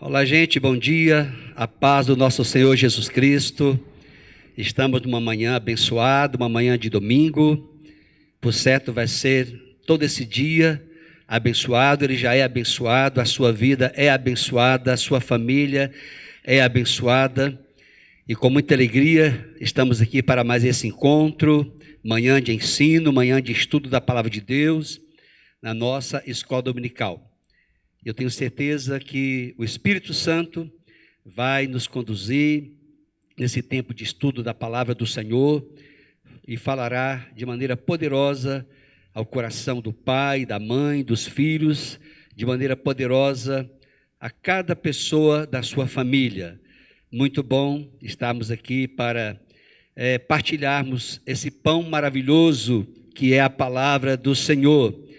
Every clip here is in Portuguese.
Olá, gente, bom dia, a paz do nosso Senhor Jesus Cristo. Estamos numa manhã abençoada, uma manhã de domingo. Por certo, vai ser todo esse dia abençoado, ele já é abençoado, a sua vida é abençoada, a sua família é abençoada. E com muita alegria, estamos aqui para mais esse encontro, manhã de ensino, manhã de estudo da Palavra de Deus, na nossa escola dominical. Eu tenho certeza que o Espírito Santo vai nos conduzir nesse tempo de estudo da Palavra do Senhor e falará de maneira poderosa ao coração do pai, da mãe, dos filhos, de maneira poderosa a cada pessoa da sua família. Muito bom estarmos aqui para partilharmos esse pão maravilhoso que é a Palavra do Senhor.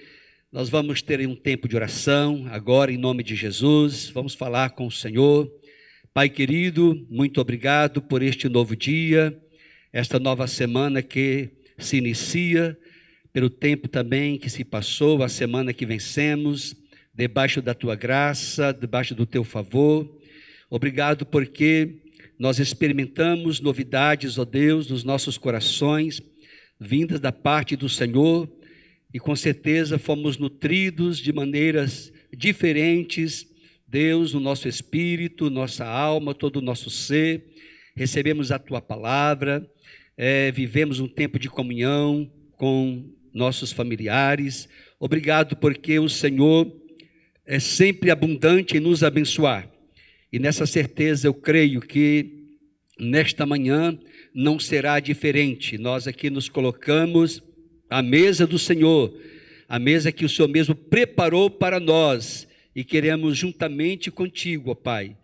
Nós vamos ter um tempo de oração agora, em nome de Jesus. Vamos falar com o Senhor. Pai querido, muito obrigado por este novo dia, esta nova semana que se inicia, pelo tempo também que se passou, a semana que vencemos, debaixo da tua graça, debaixo do teu favor. Obrigado porque nós experimentamos novidades, ó Deus, nos nossos corações, vindas da parte do Senhor. E com certeza fomos nutridos de maneiras diferentes, Deus, no nosso espírito, nossa alma, todo o nosso ser. Recebemos a Tua Palavra, vivemos um tempo de comunhão com nossos familiares. Obrigado porque o Senhor é sempre abundante em nos abençoar. E nessa certeza eu creio que nesta manhã não será diferente. Nós aqui nos colocamos à mesa do Senhor, a mesa que o Senhor mesmo preparou para nós, e queremos juntamente contigo, ó Pai,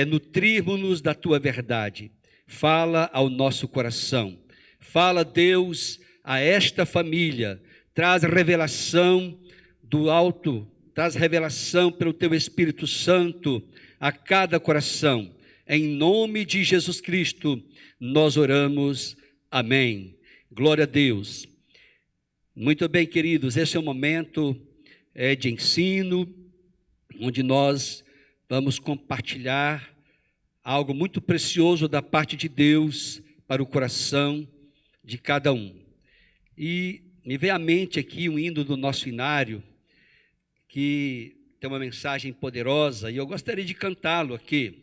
nutrirmos-nos da Tua verdade. Fala ao nosso coração, fala, Deus, a esta família, traz revelação do alto, traz revelação pelo Teu Espírito Santo a cada coração. Em nome de Jesus Cristo, nós oramos, amém. Glória a Deus. Muito bem, queridos, esse é um momento de ensino, onde nós vamos compartilhar algo muito precioso da parte de Deus para o coração de cada um. E me veio à mente aqui um hino do nosso inário, que tem uma mensagem poderosa, e eu gostaria de cantá-lo aqui.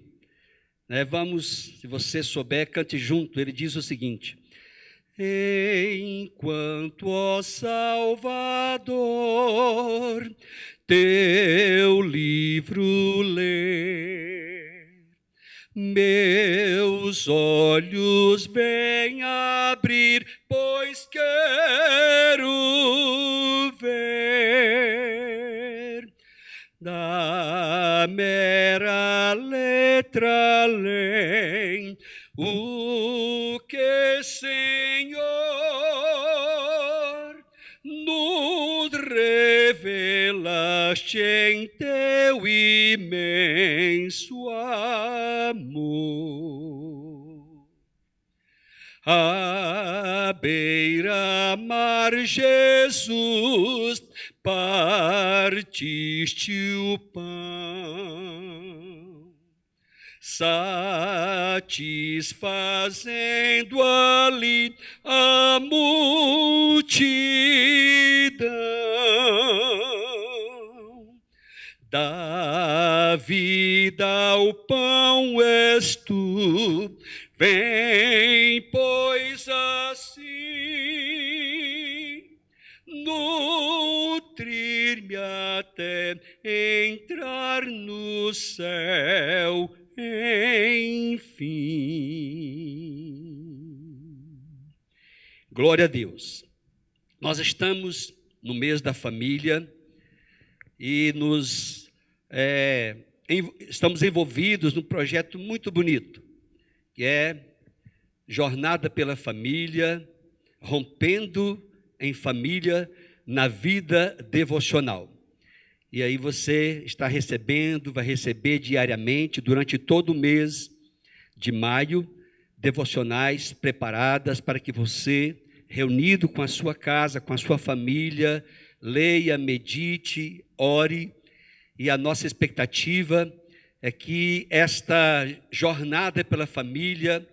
Vamos, se você souber, cante junto. Ele diz o seguinte: enquanto, ó Salvador, teu livro ler, meus olhos vêm abrir, pois quero ver da mera letra além o que, Senhor, nos revelaste em teu imenso amor. À beira-mar, Jesus, partiste o pão, satisfazendo ali a multidão. Da vida ao pão és tu, vem, pois, assim nutrir-me até entrar no céu, enfim. Glória a Deus. Nós estamos no mês da família e estamos envolvidos num projeto muito bonito, que é Jornada pela Família, rompendo em família na vida devocional. E aí você está recebendo, vai receber diariamente, durante todo o mês de maio, devocionais preparadas para que você, reunido com a sua casa, com a sua família, leia, medite, ore. E a nossa expectativa é que esta jornada pela família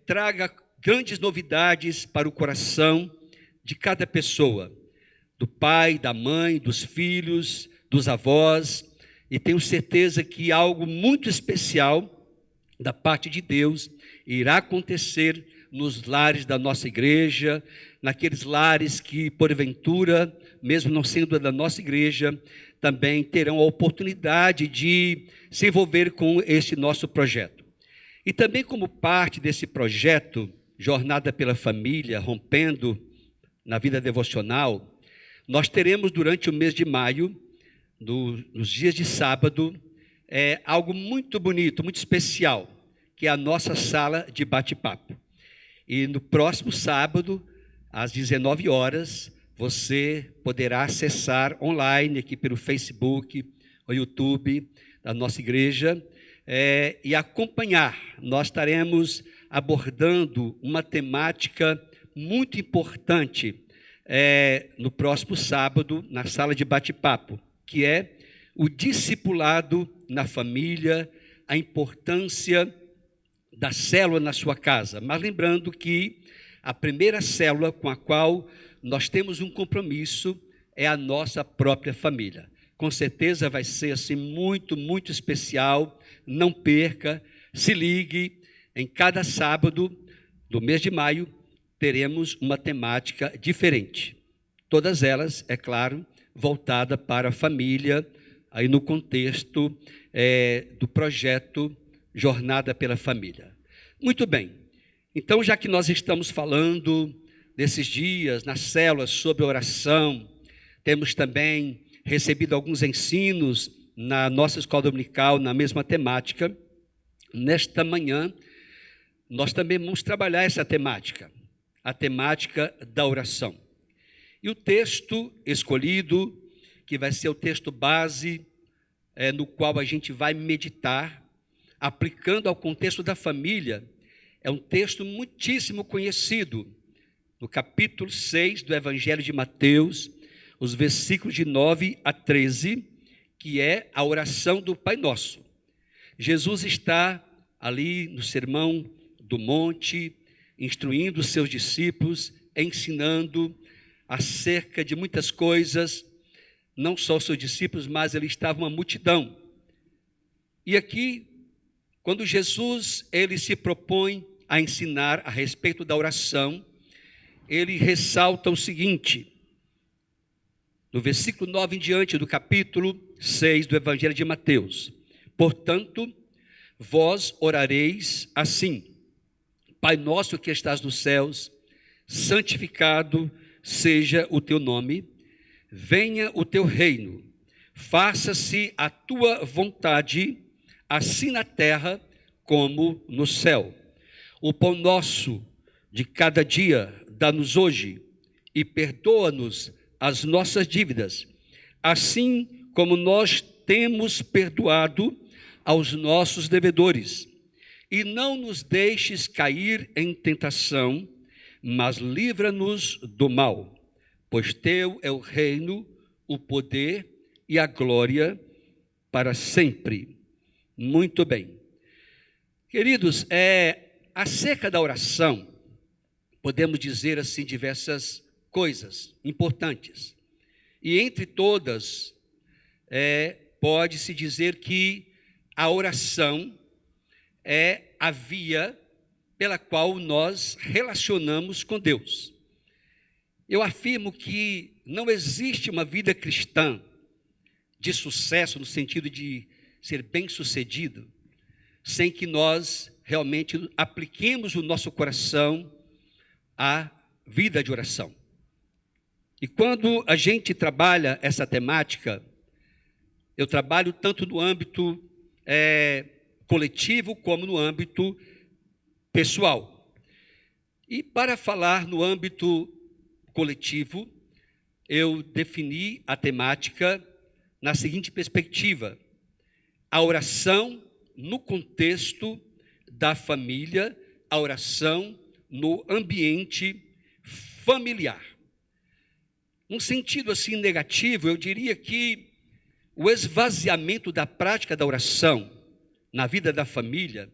traga grandes novidades para o coração de cada pessoa, do pai, da mãe, dos filhos, dos avós, e tenho certeza que algo muito especial da parte de Deus irá acontecer nos lares da nossa igreja, naqueles lares que, porventura, mesmo não sendo da nossa igreja, também terão a oportunidade de se envolver com este nosso projeto. E também como parte desse projeto, Jornada pela Família, rompendo na vida devocional, nós teremos durante o mês de maio, nos dias de sábado, algo muito bonito, muito especial, que é a nossa sala de bate-papo. E no próximo sábado, às 19 horas, você poderá acessar online aqui pelo Facebook, o YouTube da nossa igreja, e acompanhar. Nós estaremos abordando uma temática muito importante no próximo sábado, na sala de bate-papo, que é o discipulado na família, a importância da célula na sua casa. Mas lembrando que a primeira célula com a qual nós temos um compromisso é a nossa própria família. Com certeza vai ser assim muito, muito especial. Não perca, se ligue. Em cada sábado do mês de maio teremos uma temática diferente. Todas elas, é claro, voltada para a família, aí no contexto do projeto Jornada pela Família. Muito bem. Então, já que nós estamos falando desses dias nas células sobre oração, temos também recebido alguns ensinos na nossa escola dominical, na mesma temática. Nesta manhã, nós também vamos trabalhar essa temática, a temática da oração. E o texto escolhido, que vai ser o texto base, no qual a gente vai meditar, aplicando ao contexto da família, é um texto muitíssimo conhecido, no capítulo 6 do Evangelho de Mateus, os versículos de 9 a 13, que é a oração do Pai Nosso. Jesus está ali no Sermão do Monte, instruindo os seus discípulos, ensinando acerca de muitas coisas, não só os seus discípulos, mas ele estava uma multidão. E aqui, quando Jesus ele se propõe a ensinar a respeito da oração, ele ressalta o seguinte, no versículo 9 em diante do capítulo 6 do Evangelho de Mateus: portanto, vós orareis assim: Pai nosso que estás nos céus, santificado seja o teu nome, venha o teu reino, faça-se a tua vontade, assim na terra como no céu. O pão nosso de cada dia dá-nos hoje, e perdoa-nos as nossas dívidas, assim como nós temos perdoado aos nossos devedores. E não nos deixes cair em tentação, mas livra-nos do mal, pois teu é o reino, o poder e a glória para sempre. Muito bem. Queridos, acerca da oração, podemos dizer assim diversas coisas importantes. E entre todas, pode-se dizer que a oração é a via pela qual nós relacionamos com Deus. Eu afirmo que não existe uma vida cristã de sucesso, no sentido de ser bem-sucedido, sem que nós realmente apliquemos o nosso coração à vida de oração. E quando a gente trabalha essa temática, eu trabalho tanto no âmbito coletivo como no âmbito pessoal. E para falar no âmbito coletivo, eu defini a temática na seguinte perspectiva: a oração no contexto da família, a oração no ambiente familiar. Num sentido assim negativo, eu diria que o esvaziamento da prática da oração na vida da família,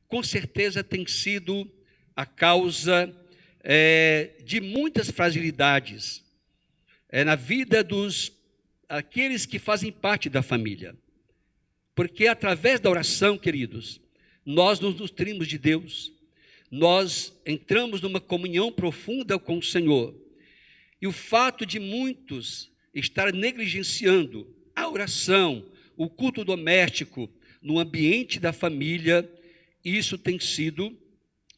com certeza tem sido a causa de muitas fragilidades na vida aqueles que fazem parte da família. Porque através da oração, queridos, nós nos nutrimos de Deus, nós entramos numa comunhão profunda com o Senhor. E o fato de muitos estar negligenciando a oração, o culto doméstico no ambiente da família, isso tem sido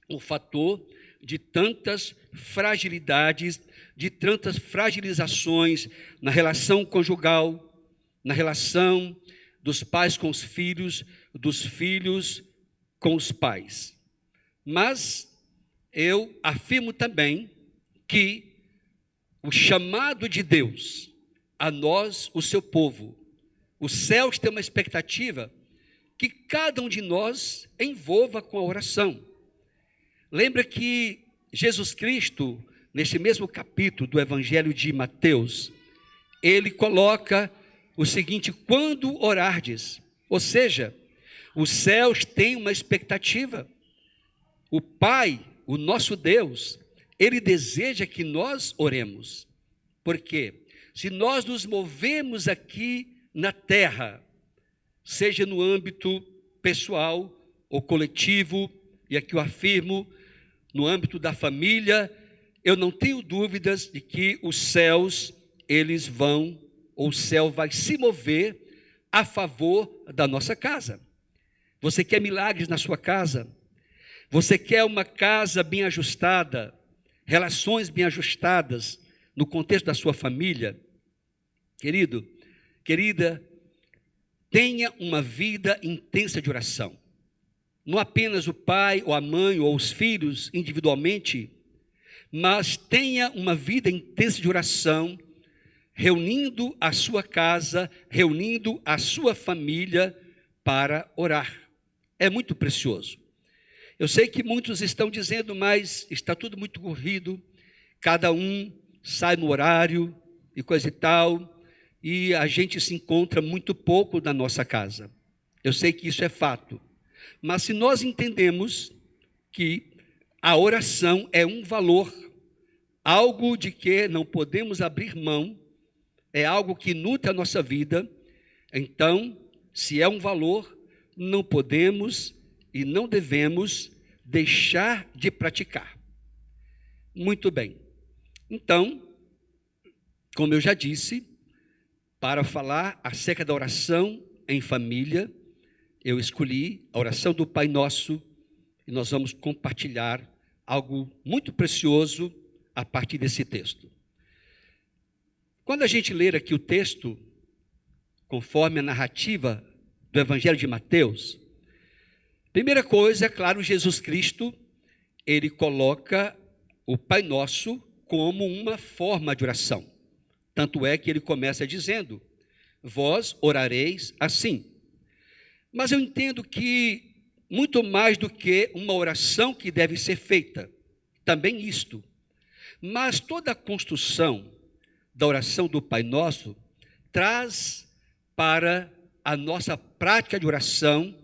um fator de tantas fragilidades, de tantas fragilizações na relação conjugal, na relação dos pais com os filhos, dos filhos com os pais. Mas eu afirmo também que o chamado de Deus a nós, o seu povo, os céus têm uma expectativa que cada um de nós envolva com a oração. Lembra que Jesus Cristo, neste mesmo capítulo do Evangelho de Mateus, ele coloca o seguinte: quando orardes, ou seja, os céus têm uma expectativa. O Pai, o nosso Deus, ele deseja que nós oremos. Por quê? Se nós nos movemos aqui na terra, seja no âmbito pessoal ou coletivo, e aqui eu afirmo, no âmbito da família, eu não tenho dúvidas de que os céus, eles vão, ou o céu vai se mover a favor da nossa casa. Você quer milagres na sua casa? Você quer uma casa bem ajustada, relações bem ajustadas no contexto da sua família? Querido, querida, tenha uma vida intensa de oração. Não apenas o pai, ou a mãe, ou os filhos individualmente, mas tenha uma vida intensa de oração, reunindo a sua casa, reunindo a sua família para orar. É muito precioso. Eu sei que muitos estão dizendo, mas está tudo muito corrido, cada um sai no horário e coisa e tal, e a gente se encontra muito pouco na nossa casa. Eu sei que isso é fato. Mas se nós entendemos que a oração é um valor, algo de que não podemos abrir mão, é algo que nutre a nossa vida, então, se é um valor, não podemos e não devemos deixar de praticar. Muito bem. Então, como eu já disse, para falar acerca da oração em família, eu escolhi a oração do Pai Nosso e nós vamos compartilhar algo muito precioso a partir desse texto. Quando a gente ler aqui o texto, conforme a narrativa do Evangelho de Mateus, primeira coisa, é claro, Jesus Cristo, ele coloca o Pai Nosso como uma forma de oração. Tanto é que ele começa dizendo: vós orareis assim. Mas eu entendo que muito mais do que uma oração que deve ser feita, também isto, mas toda a construção da oração do Pai Nosso traz para a nossa prática de oração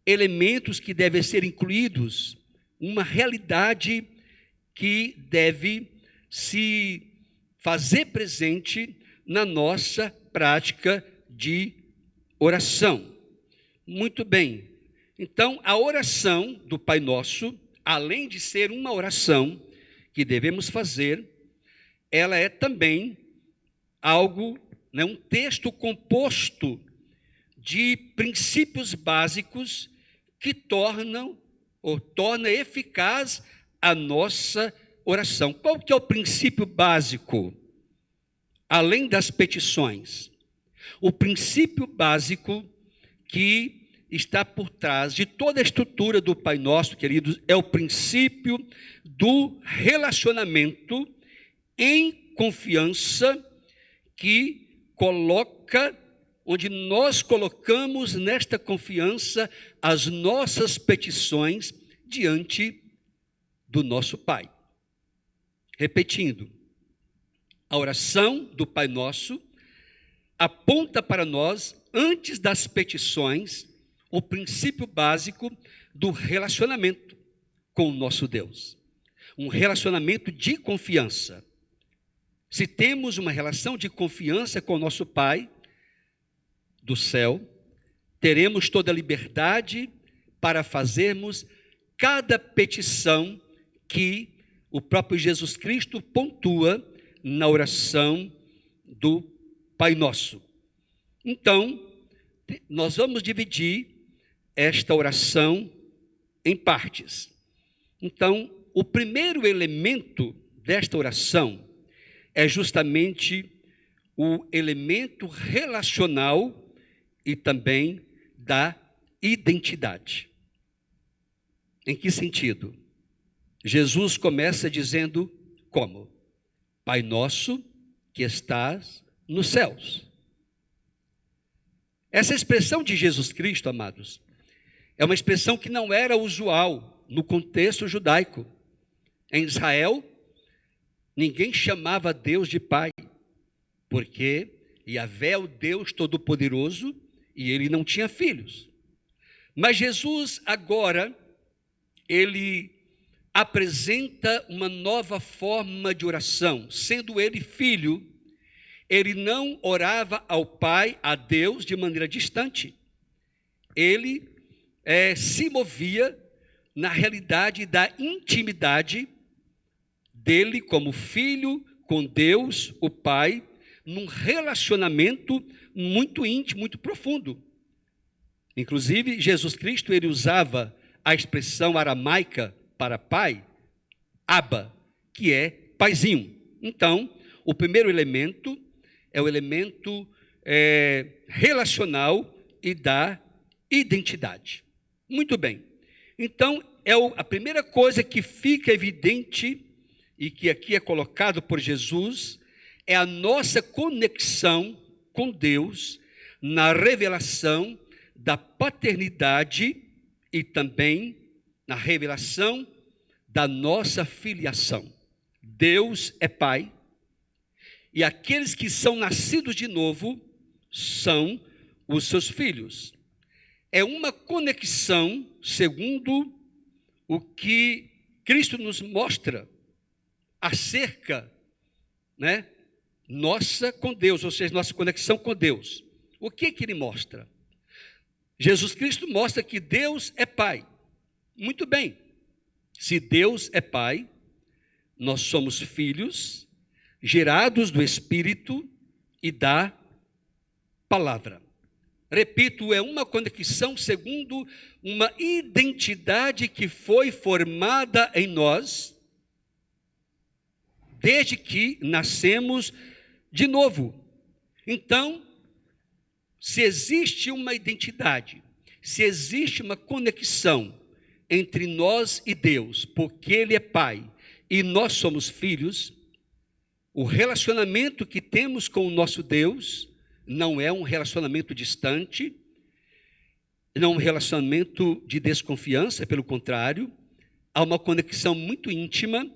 elementos que devem ser incluídos, uma realidade que deve se fazer presente na nossa prática de oração. Muito bem. Então, a oração do Pai Nosso, além de ser uma oração que devemos fazer, ela é também algo, um texto composto de princípios básicos que torna eficaz a nossa oração. Qual que é o princípio básico? Além das petições, o princípio básico que está por trás de toda a estrutura do Pai Nosso, queridos, é o princípio do relacionamento em confiança, que coloca, onde nós colocamos nesta confiança as nossas petições diante do nosso Pai. Repetindo, a oração do Pai Nosso, aponta para nós, antes das petições, o princípio básico do relacionamento com o nosso Deus. Um relacionamento de confiança. Se temos uma relação de confiança com o nosso Pai do céu, teremos toda a liberdade para fazermos cada petição que o próprio Jesus Cristo pontua na oração do Pai Nosso. Então, nós vamos dividir esta oração em partes. Então, o primeiro elemento desta oração é justamente o elemento relacional e também da identidade. Em que sentido? Jesus começa dizendo como? Pai nosso que estás nos céus. Essa expressão de Jesus Cristo, amados, é uma expressão que não era usual no contexto judaico. Em Israel, ninguém chamava Deus de Pai, porque Yahvé é o Deus Todo-Poderoso e ele não tinha filhos. Mas Jesus agora, ele apresenta uma nova forma de oração. Sendo ele filho, ele não orava ao Pai, a Deus, de maneira distante. Ele se movia na realidade da intimidade dele como filho com Deus, o Pai, num relacionamento muito íntimo, muito profundo. Inclusive, Jesus Cristo, ele usava a expressão aramaica para pai, Abba, que é paizinho. Então, o primeiro elemento é o elemento relacional e da identidade. Muito bem. Então, a primeira coisa que fica evidente e que aqui é colocado por Jesus é a nossa conexão com Deus na revelação da paternidade e também na revelação da nossa filiação. Deus é Pai e aqueles que são nascidos de novo são os seus filhos. É uma conexão, segundo o que Cristo nos mostra acerca, nossa com Deus, ou seja, nossa conexão com Deus. O que ele mostra? Jesus Cristo mostra que Deus é Pai. Muito bem. Se Deus é Pai, nós somos filhos, gerados do Espírito e da Palavra. Repito, é uma conexão segundo uma identidade que foi formada em nós desde que nascemos de novo. Então, se existe uma identidade, se existe uma conexão entre nós e Deus, porque Ele é Pai e nós somos filhos, o relacionamento que temos com o nosso Deus não é um relacionamento distante, não é um relacionamento de desconfiança, pelo contrário, há uma conexão muito íntima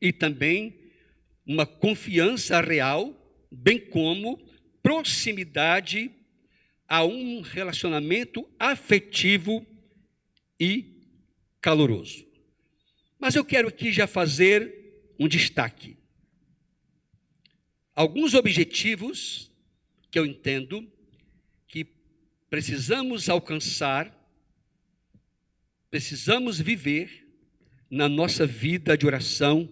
e também uma confiança real, bem como proximidade a um relacionamento afetivo e caloroso. Mas eu quero aqui já fazer um destaque. Alguns objetivos que eu entendo que precisamos alcançar, precisamos viver na nossa vida de oração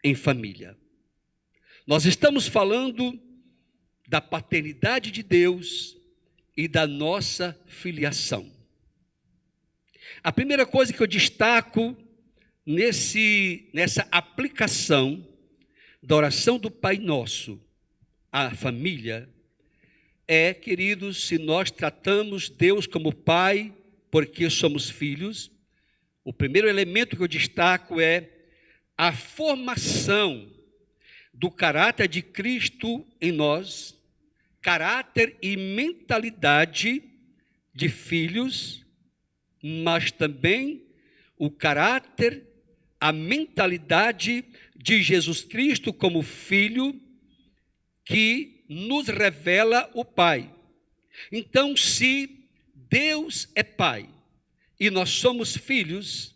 em família. Nós estamos falando da paternidade de Deus e da nossa filiação. A primeira coisa que eu destaco nessa aplicação da oração do Pai Nosso à família é, queridos, se nós tratamos Deus como Pai, porque somos filhos, o primeiro elemento que eu destaco é a formação do caráter de Cristo em nós, caráter e mentalidade de filhos, mas também o caráter, a mentalidade de Jesus Cristo como Filho, que nos revela o Pai. Então, se Deus é Pai e nós somos filhos,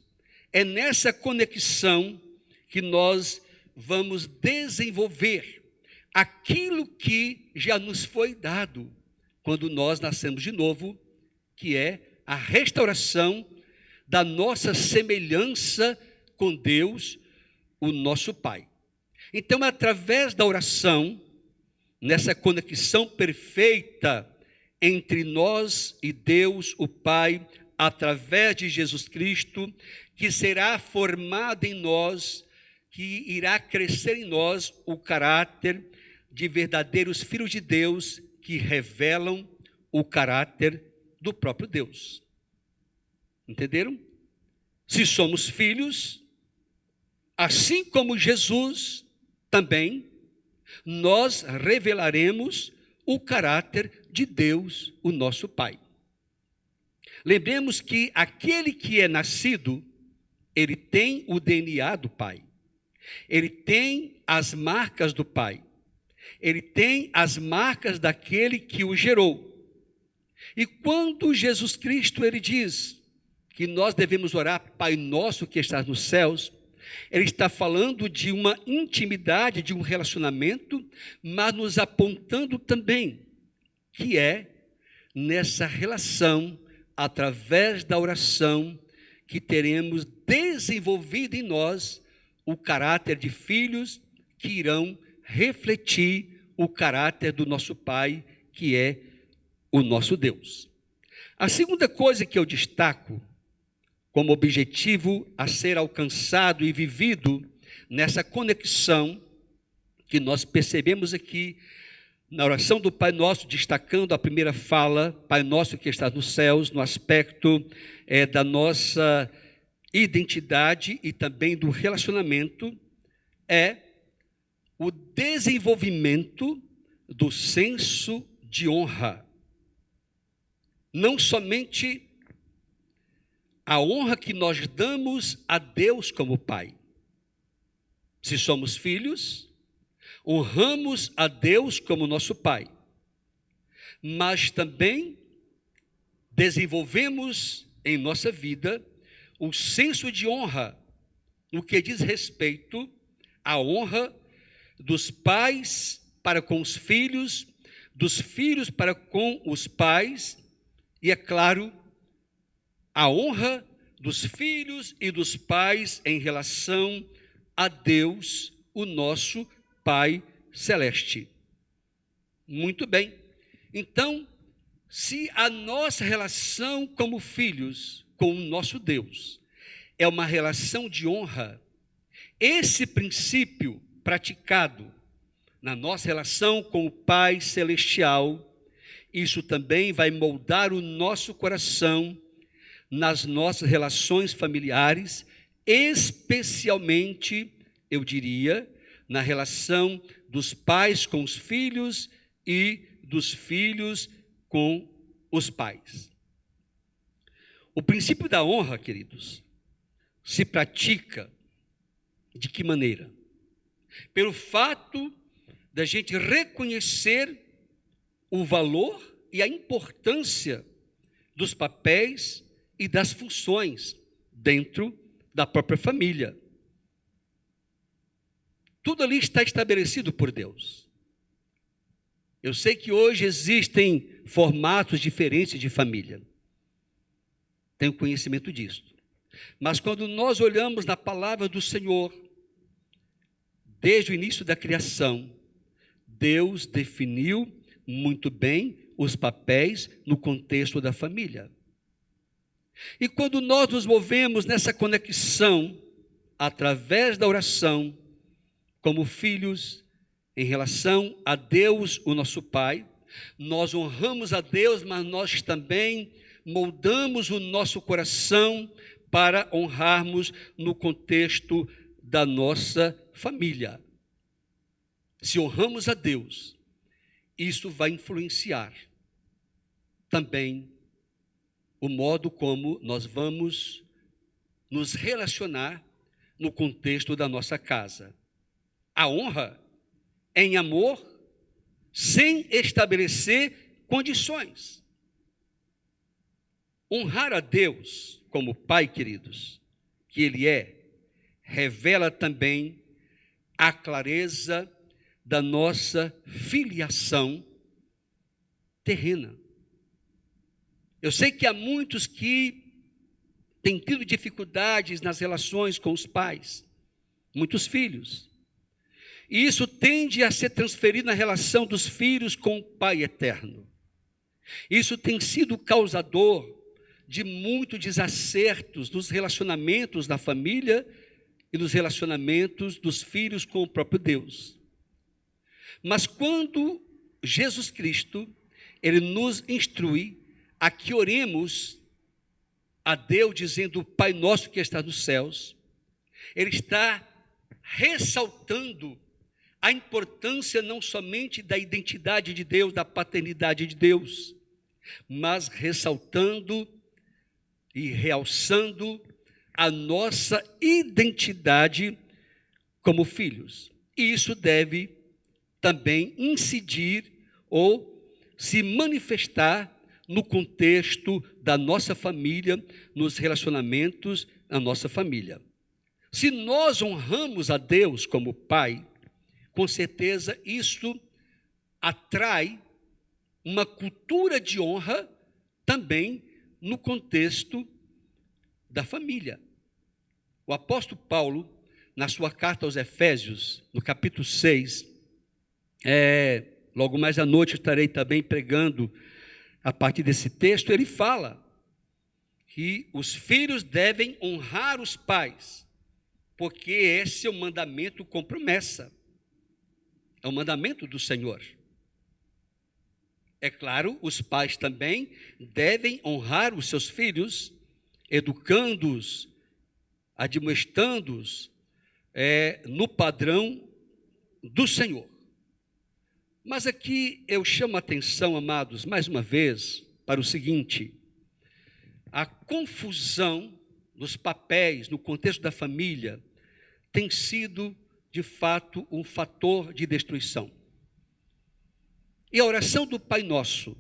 é nessa conexão que nós vamos desenvolver aquilo que já nos foi dado quando nós nascemos de novo, que é a restauração da nossa semelhança com Deus, o nosso Pai. Então, através da oração, nessa conexão perfeita entre nós e Deus, o Pai, através de Jesus Cristo, que será formado em nós, que irá crescer em nós o caráter de verdadeiros filhos de Deus, que revelam o caráter do próprio Deus. Entenderam? Se somos filhos, assim como Jesus também, nós revelaremos o caráter de Deus, o nosso Pai. Lembremos que aquele que é nascido, ele tem o DNA do Pai. Ele tem as marcas do Pai. Ele tem as marcas daquele que o gerou. E quando Jesus Cristo, ele diz que nós devemos orar, Pai nosso que estás nos céus, ele está falando de uma intimidade, de um relacionamento, mas nos apontando também que é nessa relação, através da oração, que teremos desenvolvido em nós o caráter de filhos que irão refletir o caráter do nosso Pai, que é o nosso Deus. A segunda coisa que eu destaco como objetivo a ser alcançado e vivido nessa conexão que nós percebemos aqui na oração do Pai Nosso, destacando a primeira fala, Pai Nosso que está nos céus, no aspecto da nossa identidade e também do relacionamento, é o desenvolvimento do senso de honra. Não somente a honra que nós damos a Deus como Pai. Se somos filhos, honramos a Deus como nosso Pai. Mas também desenvolvemos em nossa vida o senso de honra no que diz respeito à honra dos pais para com os filhos, dos filhos para com os pais, e é claro, a honra dos filhos e dos pais em relação a Deus, o nosso Pai Celeste. Muito bem. Então, se a nossa relação como filhos com o nosso Deus é uma relação de honra, esse princípio praticado na nossa relação com o Pai Celestial, isso também vai moldar o nosso coração nas nossas relações familiares, especialmente, eu diria, na relação dos pais com os filhos e dos filhos com os pais. O princípio da honra, queridos, se pratica de que maneira? Pelo fato da gente reconhecer o valor e a importância dos papéis e das funções dentro da própria família. Tudo ali está estabelecido por Deus. Eu sei que hoje existem formatos diferentes de família. Tenho conhecimento disso. Mas quando nós olhamos na palavra do Senhor, desde o início da criação, Deus definiu muito bem os papéis no contexto da família. E quando nós nos movemos nessa conexão, através da oração, como filhos, em relação a Deus, o nosso Pai, nós honramos a Deus, mas nós também moldamos o nosso coração para honrarmos no contexto da nossa família. Se honramos a Deus, isso vai influenciar também o modo como nós vamos nos relacionar no contexto da nossa casa. A honra em amor sem estabelecer condições. Honrar a Deus como Pai, queridos, que Ele é, revela também a clareza da nossa filiação terrena. Eu sei que há muitos que têm tido dificuldades nas relações com os pais, muitos filhos. E isso tende a ser transferido na relação dos filhos com o Pai eterno. Isso tem sido causador de muitos desacertos nos relacionamentos da família e nos relacionamentos dos filhos com o próprio Deus. Mas quando Jesus Cristo, Ele nos instrui a que oremos a Deus dizendo: Pai nosso que está nos céus, Ele está ressaltando a importância não somente da identidade de Deus, da paternidade de Deus, mas ressaltando e realçando a nossa identidade como filhos. E isso deve também incidir ou se manifestar no contexto da nossa família, nos relacionamentos da nossa família. Se nós honramos a Deus como Pai, com certeza isso atrai uma cultura de honra também no contexto da família. O apóstolo Paulo, na sua carta aos Efésios, no capítulo 6, logo mais à noite estarei também pregando a partir desse texto, ele fala que os filhos devem honrar os pais, porque esse é o mandamento com promessa, é o mandamento do Senhor. É claro, os pais também devem honrar os seus filhos, educando-os, admoestando-os no padrão do Senhor. Mas aqui eu chamo a atenção, amados, mais uma vez, para o seguinte: a confusão dos papéis no contexto da família tem sido, de fato, um fator de destruição. E a oração do Pai Nosso,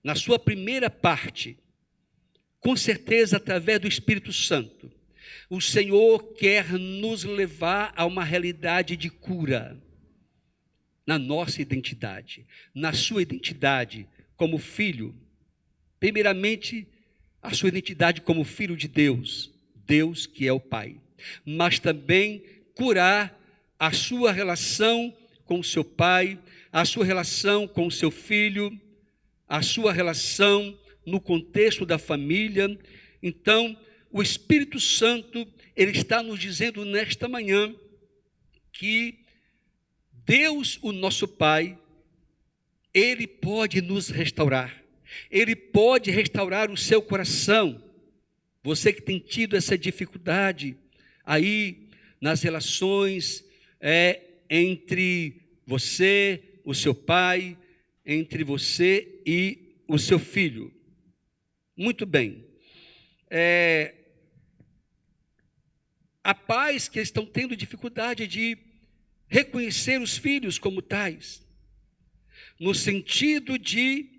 na sua primeira parte, com certeza através do Espírito Santo, o Senhor quer nos levar a uma realidade de cura na nossa identidade, na sua identidade como filho. Primeiramente, a sua identidade como filho de Deus, Deus que é o Pai, mas também curar a sua relação com o seu pai, a sua relação com o seu filho, a sua relação no contexto da família. Então, o Espírito Santo, ele está nos dizendo nesta manhã que Deus, o nosso Pai, Ele pode nos restaurar. Ele pode restaurar o seu coração. Você que tem tido essa dificuldade aí nas relações entre você, o seu pai, entre você e o seu filho. Muito bem. Há pais que estão tendo dificuldade de reconhecer os filhos como tais, no sentido de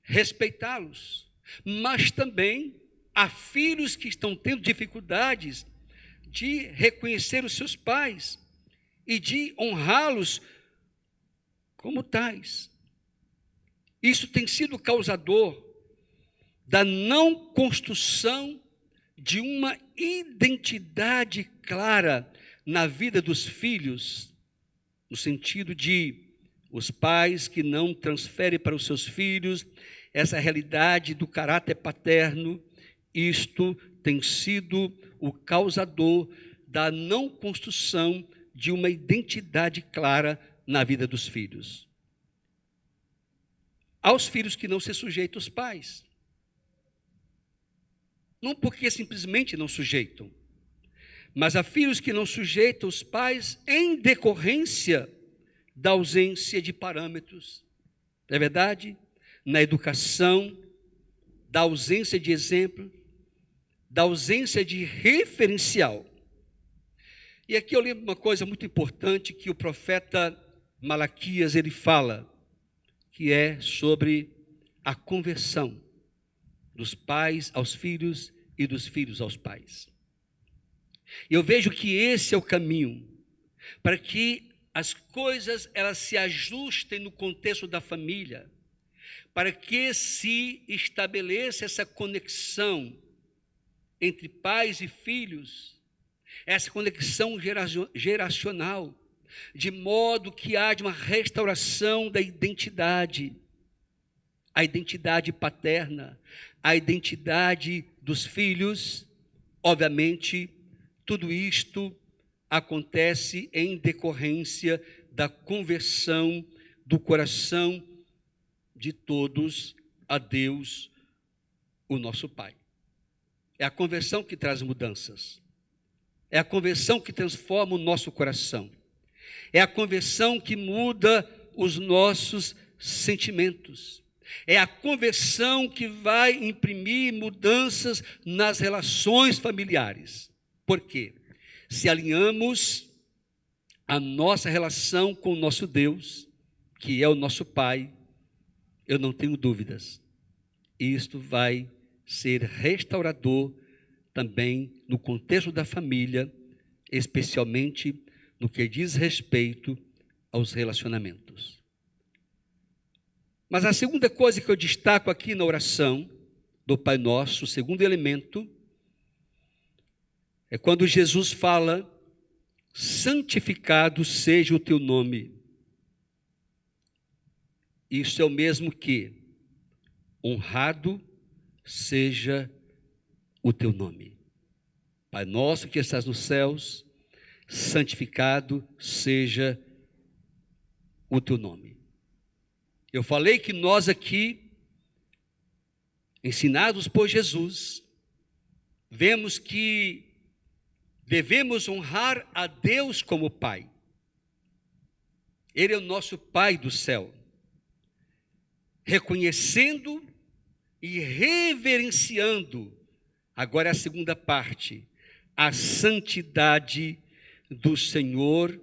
respeitá-los, mas também há filhos que estão tendo dificuldades de reconhecer os seus pais e de honrá-los como tais. Isso tem sido causador da não construção de uma identidade clara na vida dos filhos, no sentido de os pais que não transferem para os seus filhos essa realidade do caráter paterno. Isto tem sido o causador da não construção de uma identidade clara na vida dos filhos. Aos filhos que não se sujeitam aos pais, não porque simplesmente não sujeitam, mas há filhos que não sujeitam os pais em decorrência da ausência de parâmetros, não é verdade? Na educação, da ausência de exemplo, da ausência de referencial. E aqui eu lembro uma coisa muito importante que o profeta Malaquias ele fala que é sobre a conversão dos pais aos filhos e dos filhos aos pais. Eu vejo que esse é o caminho para que as coisas elas se ajustem no contexto da família, para que se estabeleça essa conexão entre pais e filhos, essa conexão geracional, de modo que haja uma restauração da identidade, a identidade paterna, a identidade dos filhos. Obviamente, tudo isto acontece em decorrência da conversão do coração de todos a Deus, o nosso Pai. É a conversão que traz mudanças. É a conversão que transforma o nosso coração. É a conversão que muda os nossos sentimentos. É a conversão que vai imprimir mudanças nas relações familiares. Por quê? Se alinhamos a nossa relação com o nosso Deus, que é o nosso Pai, eu não tenho dúvidas, isto vai ser restaurador também no contexto da família, especialmente no que diz respeito aos relacionamentos. Mas a segunda coisa que eu destaco aqui na oração do Pai Nosso, o segundo elemento, é quando Jesus fala: santificado seja o teu nome. Isso é o mesmo que honrado seja o teu nome. Pai nosso que estás nos céus, santificado seja o teu nome. Eu falei que nós aqui, ensinados por Jesus, vemos que devemos honrar a Deus como Pai. Ele é o nosso Pai do céu. Reconhecendo e reverenciando, agora é a segunda parte, a santidade do Senhor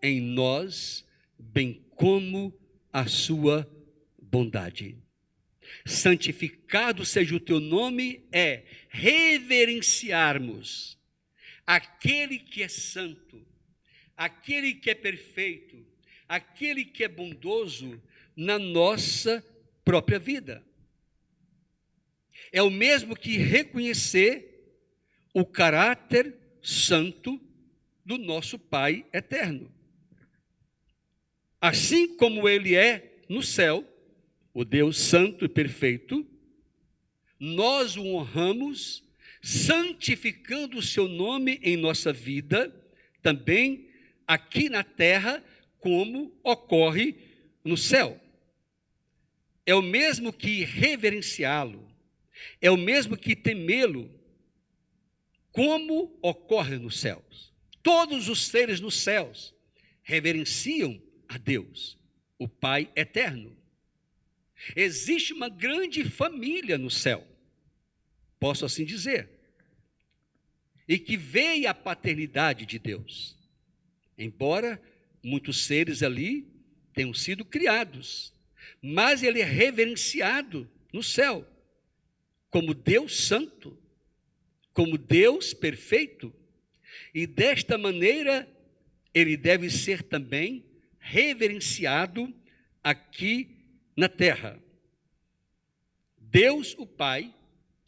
em nós, bem como a sua bondade. Santificado seja o teu nome é reverenciarmos aquele que é santo, aquele que é perfeito, aquele que é bondoso na nossa própria vida. É o mesmo que reconhecer o caráter santo do nosso Pai eterno. Assim como Ele é no céu, o Deus santo e perfeito, nós o honramos, santificando o seu nome em nossa vida, também aqui na terra, como ocorre no céu. É o mesmo que reverenciá-lo, é o mesmo que temê-lo, como ocorre nos céus. Todos os seres nos céus reverenciam a Deus, o Pai eterno. Existe uma grande família no céu, posso assim dizer, e que vê a paternidade de Deus. Embora muitos seres ali tenham sido criados, mas ele é reverenciado no céu como Deus santo, como Deus perfeito, e desta maneira ele deve ser também reverenciado aqui na terra. Deus, o Pai,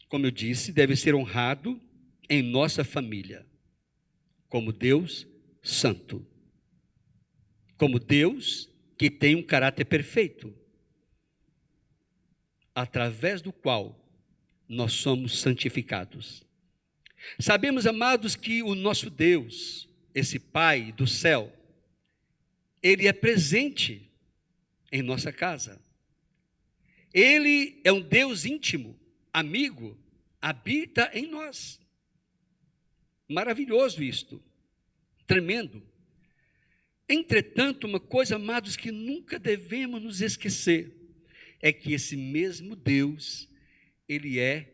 como eu disse, deve ser honrado em nossa família, como Deus santo, como Deus que tem um caráter perfeito, através do qual nós somos santificados. Sabemos, amados, que o nosso Deus, esse Pai do céu, Ele é presente em nossa casa. Ele é um Deus íntimo, amigo, habita em nós. Maravilhoso isto, tremendo. Entretanto, uma coisa, amados, que nunca devemos nos esquecer, é que esse mesmo Deus, Ele é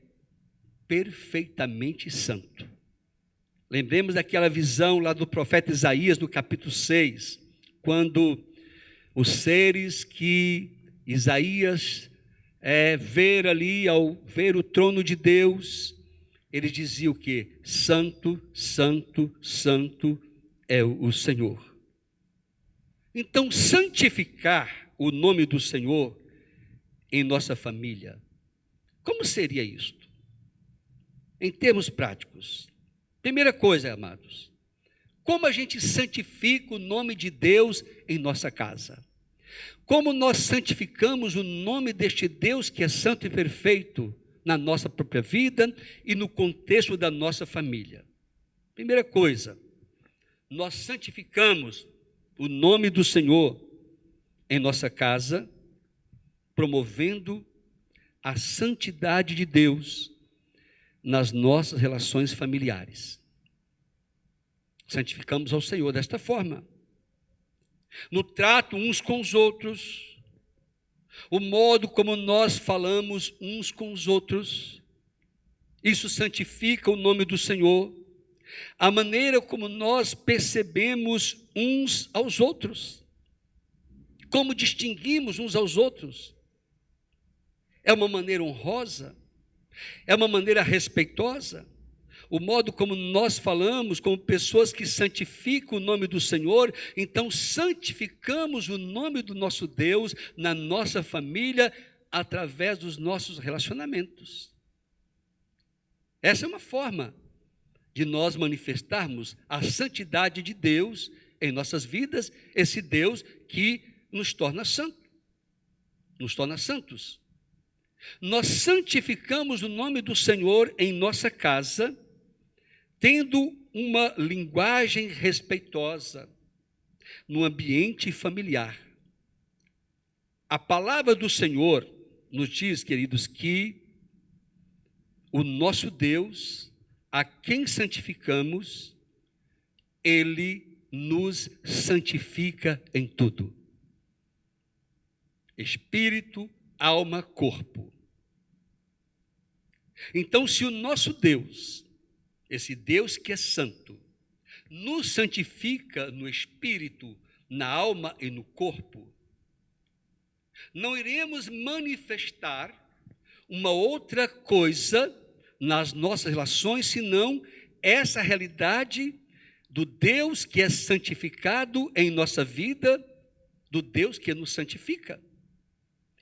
perfeitamente santo. Lembremos daquela visão lá do profeta Isaías, no capítulo 6, quando os seres que Isaías ver ali, ao ver o trono de Deus, ele dizia o quê? Santo, santo, santo é o Senhor. Então, santificar o nome do Senhor em nossa família, como seria isto? Em termos práticos. Primeira coisa, amados, como a gente santifica o nome de Deus em nossa casa? Como nós santificamos o nome deste Deus que é santo e perfeito na nossa própria vida e no contexto da nossa família? Primeira coisa, nós santificamos o nome do Senhor em nossa casa, promovendo a santidade de Deus nas nossas relações familiares. Santificamos ao Senhor desta forma. No trato uns com os outros, o modo como nós falamos uns com os outros, isso santifica o nome do Senhor. A maneira como nós percebemos uns aos outros, como distinguimos uns aos outros, é uma maneira honrosa, é uma maneira respeitosa. O modo como nós falamos, como pessoas que santificam o nome do Senhor, então santificamos o nome do nosso Deus na nossa família, através dos nossos relacionamentos. Essa é uma forma de nós manifestarmos a santidade de Deus em nossas vidas, esse Deus que nos torna santos, nos torna santos. Nós santificamos o nome do Senhor em nossa casa, tendo uma linguagem respeitosa no ambiente familiar. A palavra do Senhor nos diz, queridos, que o nosso Deus, a quem santificamos, Ele nos santifica em tudo. Espírito, alma, corpo. Então, se o nosso Deus, esse Deus que é santo, nos santifica no espírito, na alma e no corpo, não iremos manifestar uma outra coisa nas nossas relações, senão essa realidade do Deus que é santificado em nossa vida, do Deus que nos santifica.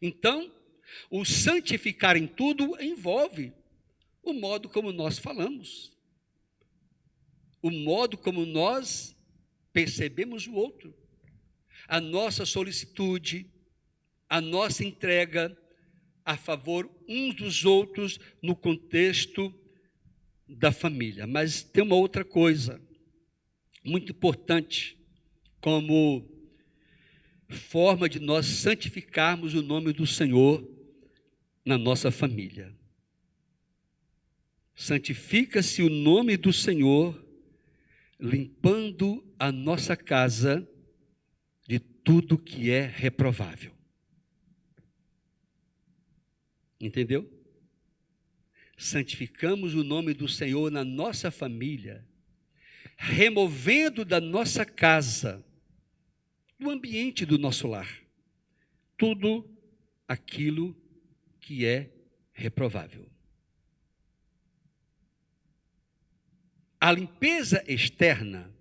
Então, o santificar em tudo envolve o modo como nós falamos, o modo como nós percebemos o outro, a nossa solicitude, a nossa entrega a favor uns dos outros no contexto da família. Mas tem uma outra coisa muito importante como forma de nós santificarmos o nome do Senhor na nossa família. Santifica-se o nome do Senhor limpando a nossa casa de tudo que é reprovável. Entendeu? Santificamos o nome do Senhor na nossa família, removendo da nossa casa, do ambiente do nosso lar, tudo aquilo que é reprovável. A limpeza externa,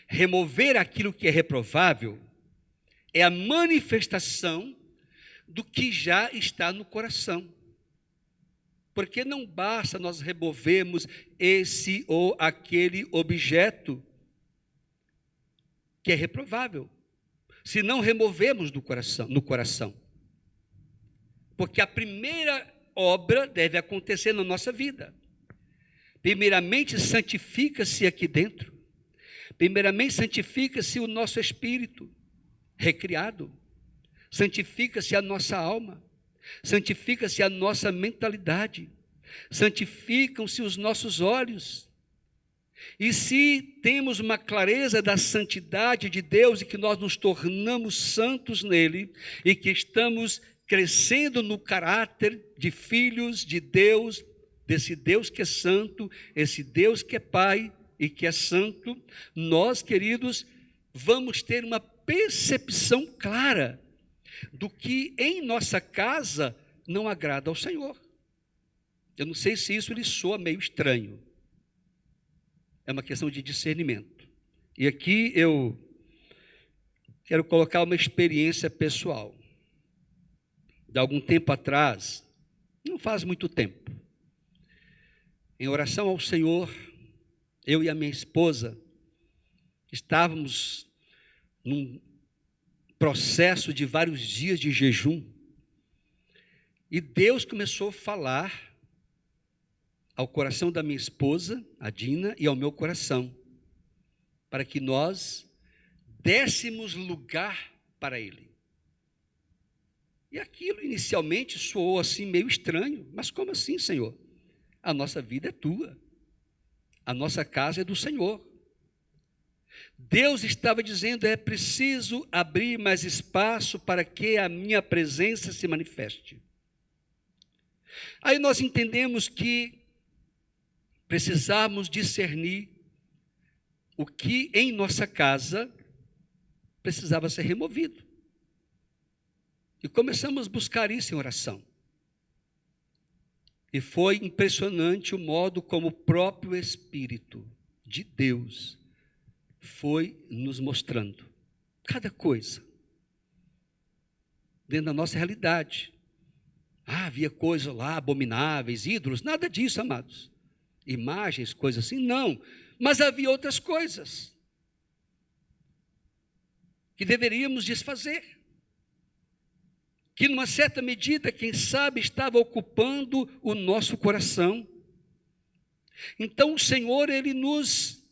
remover aquilo que é reprovável, é a manifestação do que já está no coração. Porque não basta nós removermos esse ou aquele objeto que é reprovável, se não removemos no coração. Porque a primeira obra deve acontecer na nossa vida. Primeiramente, santifica-se aqui dentro. Primeiramente, santifica-se o nosso espírito recriado. Santifica-se a nossa alma. Santifica-se a nossa mentalidade. Santificam-se os nossos olhos. E se temos uma clareza da santidade de Deus e que nós nos tornamos santos nele e que estamos crescendo no caráter de filhos de Deus, desse Deus que é santo, esse Deus que é Pai e que é santo, nós, queridos, vamos ter uma percepção clara do que em nossa casa não agrada ao Senhor. Eu não sei se isso lhe soa meio estranho. É uma questão de discernimento. E aqui eu quero colocar uma experiência pessoal. De algum tempo atrás, não faz muito tempo, em oração ao Senhor, eu e a minha esposa estávamos num processo de vários dias de jejum, e Deus começou a falar ao coração da minha esposa, a Dina, e ao meu coração, para que nós dessemos lugar para Ele. E aquilo inicialmente soou assim meio estranho, mas como assim, Senhor? A nossa vida é tua, a nossa casa é do Senhor. Deus estava dizendo, é preciso abrir mais espaço para que a minha presença se manifeste. Aí nós entendemos que precisamos discernir o que em nossa casa precisava ser removido. E começamos a buscar isso em oração. E foi impressionante o modo como o próprio Espírito de Deus foi nos mostrando cada coisa dentro da nossa realidade. Havia coisas lá abomináveis, ídolos, nada disso, amados. Imagens, coisas assim, não. Mas havia outras coisas que deveríamos desfazer, que numa certa medida, quem sabe, estava ocupando o nosso coração. Então o Senhor, Ele nos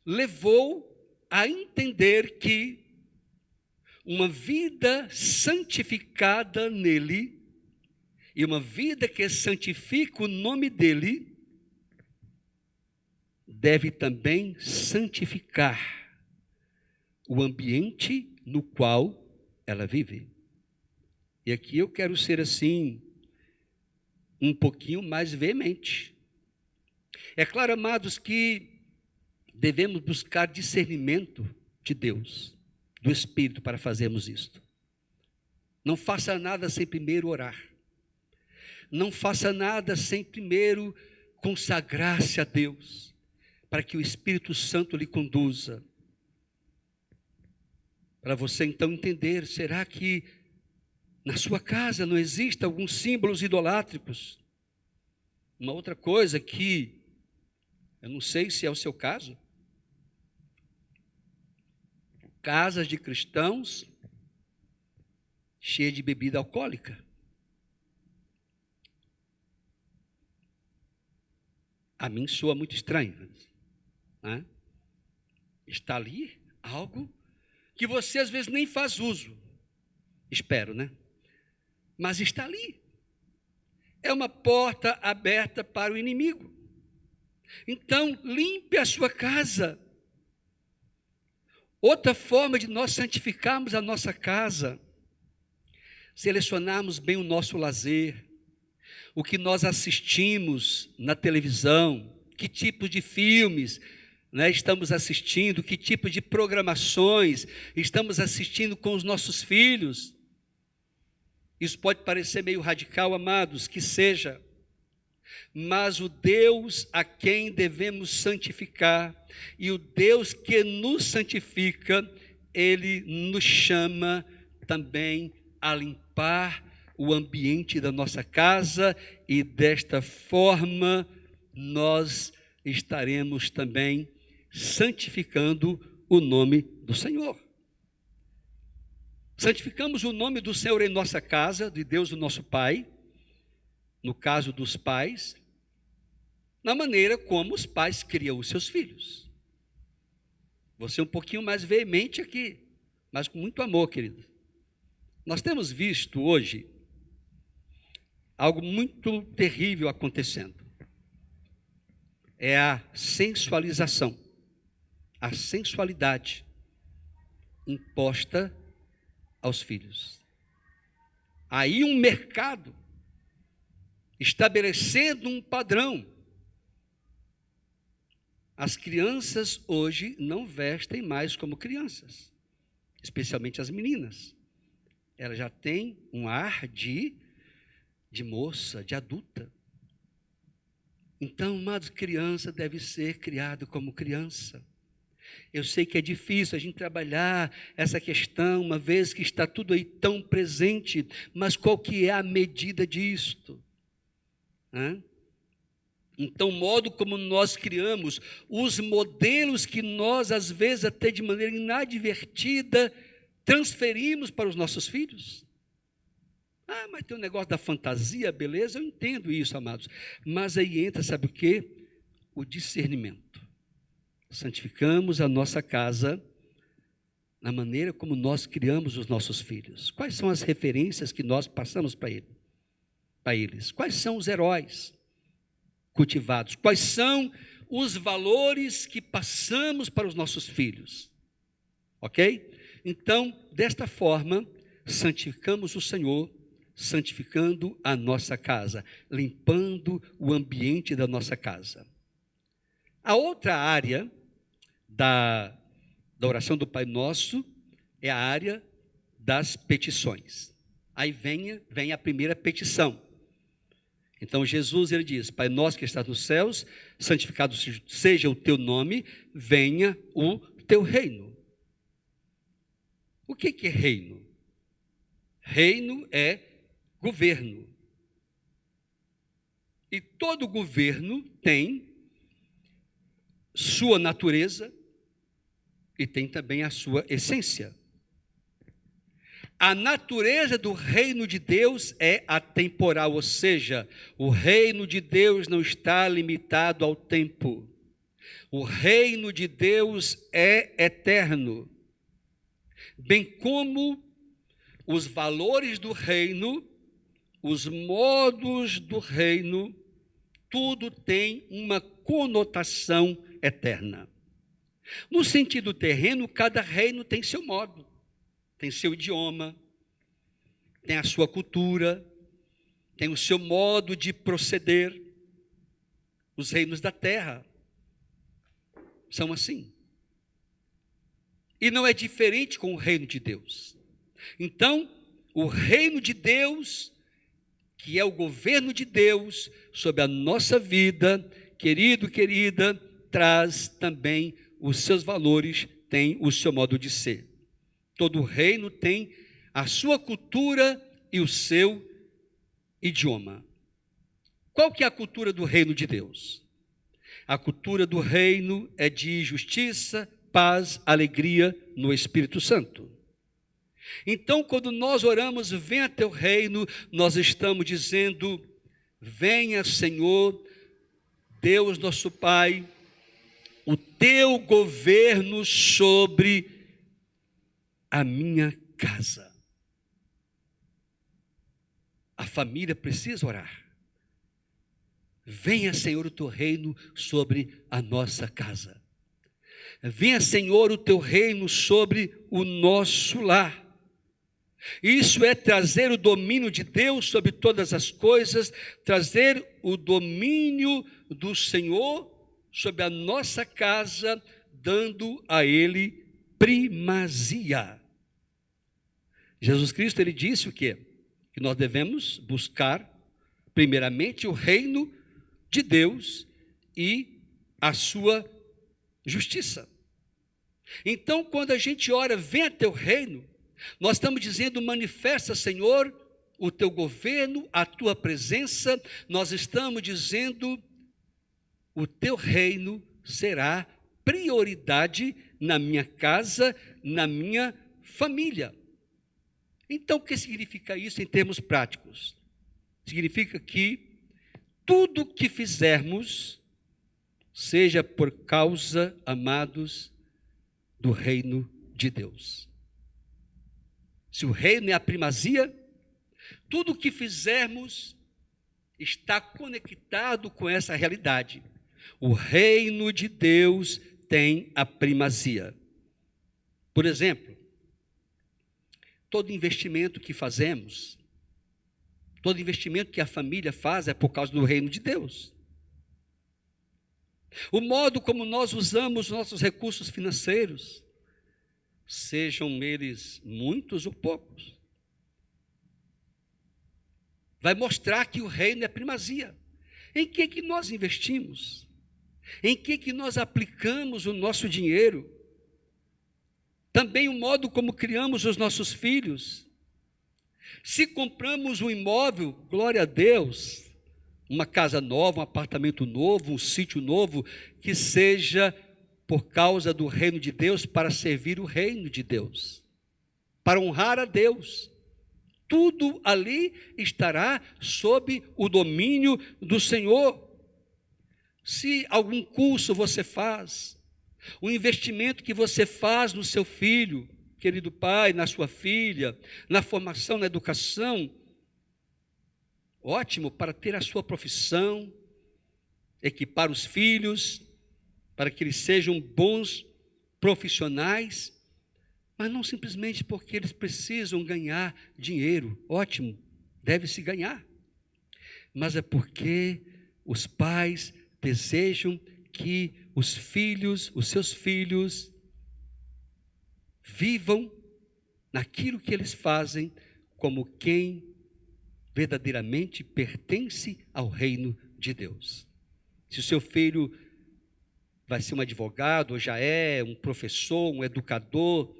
levou a entender que uma vida santificada nele, e uma vida que santifica o nome dele, deve também santificar o ambiente no qual ela vive. E aqui eu quero ser assim, um pouquinho mais veemente. É claro, amados, que devemos buscar discernimento de Deus, do Espírito, para fazermos isto. Não faça nada sem primeiro orar. Não faça nada sem primeiro consagrar-se a Deus, para que o Espírito Santo lhe conduza. Para você então entender, será que na sua casa não existem alguns símbolos idolátricos? Uma outra coisa que, eu não sei se é o seu caso, casas de cristãos cheias de bebida alcoólica. A mim soa muito estranho, né? Está ali algo que você às vezes nem faz uso, espero, né? Mas está ali. É uma porta aberta para o inimigo. Então, limpe a sua casa. Outra forma de nós santificarmos a nossa casa, selecionarmos bem o nosso lazer, o que nós assistimos na televisão, que tipo de filmes, né, estamos assistindo, que tipo de programações estamos assistindo com os nossos filhos. Isso pode parecer meio radical, amados, que seja, mas o Deus a quem devemos santificar, e o Deus que nos santifica, Ele nos chama também a limpar o ambiente da nossa casa, e desta forma nós estaremos também santificando o nome do Senhor. Santificamos o nome do Senhor em nossa casa, de Deus o nosso Pai, no caso dos pais, na maneira como os pais criam os seus filhos. Vou ser um pouquinho mais veemente aqui, mas com muito amor, querido. Nós temos visto hoje algo muito terrível acontecendo. É a sensualização, a sensualidade imposta aos filhos. Aí um mercado estabelecendo um padrão. As crianças hoje não vestem mais como crianças. especialmente as meninas. Ela já tem um ar de moça, de adulta. Então, amados, criança deve ser criado como criança. Eu sei que é difícil a gente trabalhar essa questão, uma vez que está tudo aí tão presente, mas qual que é a medida disto? Então, o modo como nós criamos, os modelos que nós, às vezes, até de maneira inadvertida, transferimos para os nossos filhos. Mas tem um negócio da fantasia, beleza, eu entendo isso, amados. Mas aí entra, sabe o quê? O discernimento. Santificamos a nossa casa na maneira como nós criamos os nossos filhos. Quais são as referências que nós passamos para eles? Quais são os heróis cultivados? Quais são os valores que passamos para os nossos filhos? Ok? Então, desta forma, santificamos o Senhor, santificando a nossa casa, limpando o ambiente da nossa casa. A outra área da oração do Pai Nosso é a área das petições. Aí vem a primeira petição. Então Jesus, ele diz: Pai nosso que estás nos céus, santificado seja o teu nome, venha o teu reino. O que é reino? Reino é governo. E todo governo tem sua natureza e tem também a sua essência. A natureza do reino de Deus é atemporal, ou seja, o reino de Deus não está limitado ao tempo. O reino de Deus é eterno. Bem como os valores do reino, os modos do reino, tudo tem uma conotação eterna. No sentido terreno, cada reino tem seu modo, tem seu idioma, tem a sua cultura, tem o seu modo de proceder. Os reinos da terra são assim. E não é diferente com o reino de Deus. Então, o reino de Deus, que é o governo de Deus sobre a nossa vida, querido, querida, traz também os seus valores, tem o seu modo de ser. Todo reino tem a sua cultura e o seu idioma. Qual que é a cultura do reino de Deus? A cultura do reino é de justiça, paz, alegria no Espírito Santo. Então, quando nós oramos, venha teu reino, nós estamos dizendo: venha, Senhor, Deus nosso Pai, o teu governo sobre a minha casa. A família precisa orar. Venha, Senhor, o teu reino sobre a nossa casa. Venha, Senhor, o teu reino sobre o nosso lar. Isso é trazer o domínio de Deus sobre todas as coisas, trazer o domínio do Senhor sobre a nossa casa, dando a Ele primazia. Jesus Cristo, Ele disse o quê? Que nós devemos buscar primeiramente o reino de Deus e a sua justiça. Então, quando a gente ora, venha teu reino, nós estamos dizendo: manifesta, Senhor, o teu governo, a tua presença. Nós estamos dizendo: o teu reino será prioridade na minha casa, na minha família. Então, o que significa isso em termos práticos? Significa que tudo que fizermos seja por causa, amados, do reino de Deus. Se o reino é a primazia, tudo o que fizermos está conectado com essa realidade. O reino de Deus tem a primazia. Por exemplo, todo investimento que fazemos, todo investimento que a família faz é por causa do reino de Deus. O modo como nós usamos nossos recursos financeiros sejam eles muitos ou poucos. Vai mostrar que o reino é primazia. Em que nós investimos? Em que nós aplicamos o nosso dinheiro? Também o modo como criamos os nossos filhos. Se compramos um imóvel, glória a Deus, uma casa nova, um apartamento novo, um sítio novo, que seja por causa do reino de Deus, para servir o reino de Deus, para honrar a Deus. Tudo ali estará sob o domínio do Senhor. Se algum curso você faz, o investimento que você faz no seu filho, querido pai, na sua filha, na formação, na educação, ótimo, para ter a sua profissão, equipar os filhos, para que eles sejam bons profissionais, mas não simplesmente porque eles precisam ganhar dinheiro, ótimo, deve-se ganhar, mas é porque os pais desejam que os filhos, os seus filhos, vivam naquilo que eles fazem como quem verdadeiramente pertence ao reino de Deus. Se o seu filho vai ser um advogado, ou já é um professor, um educador,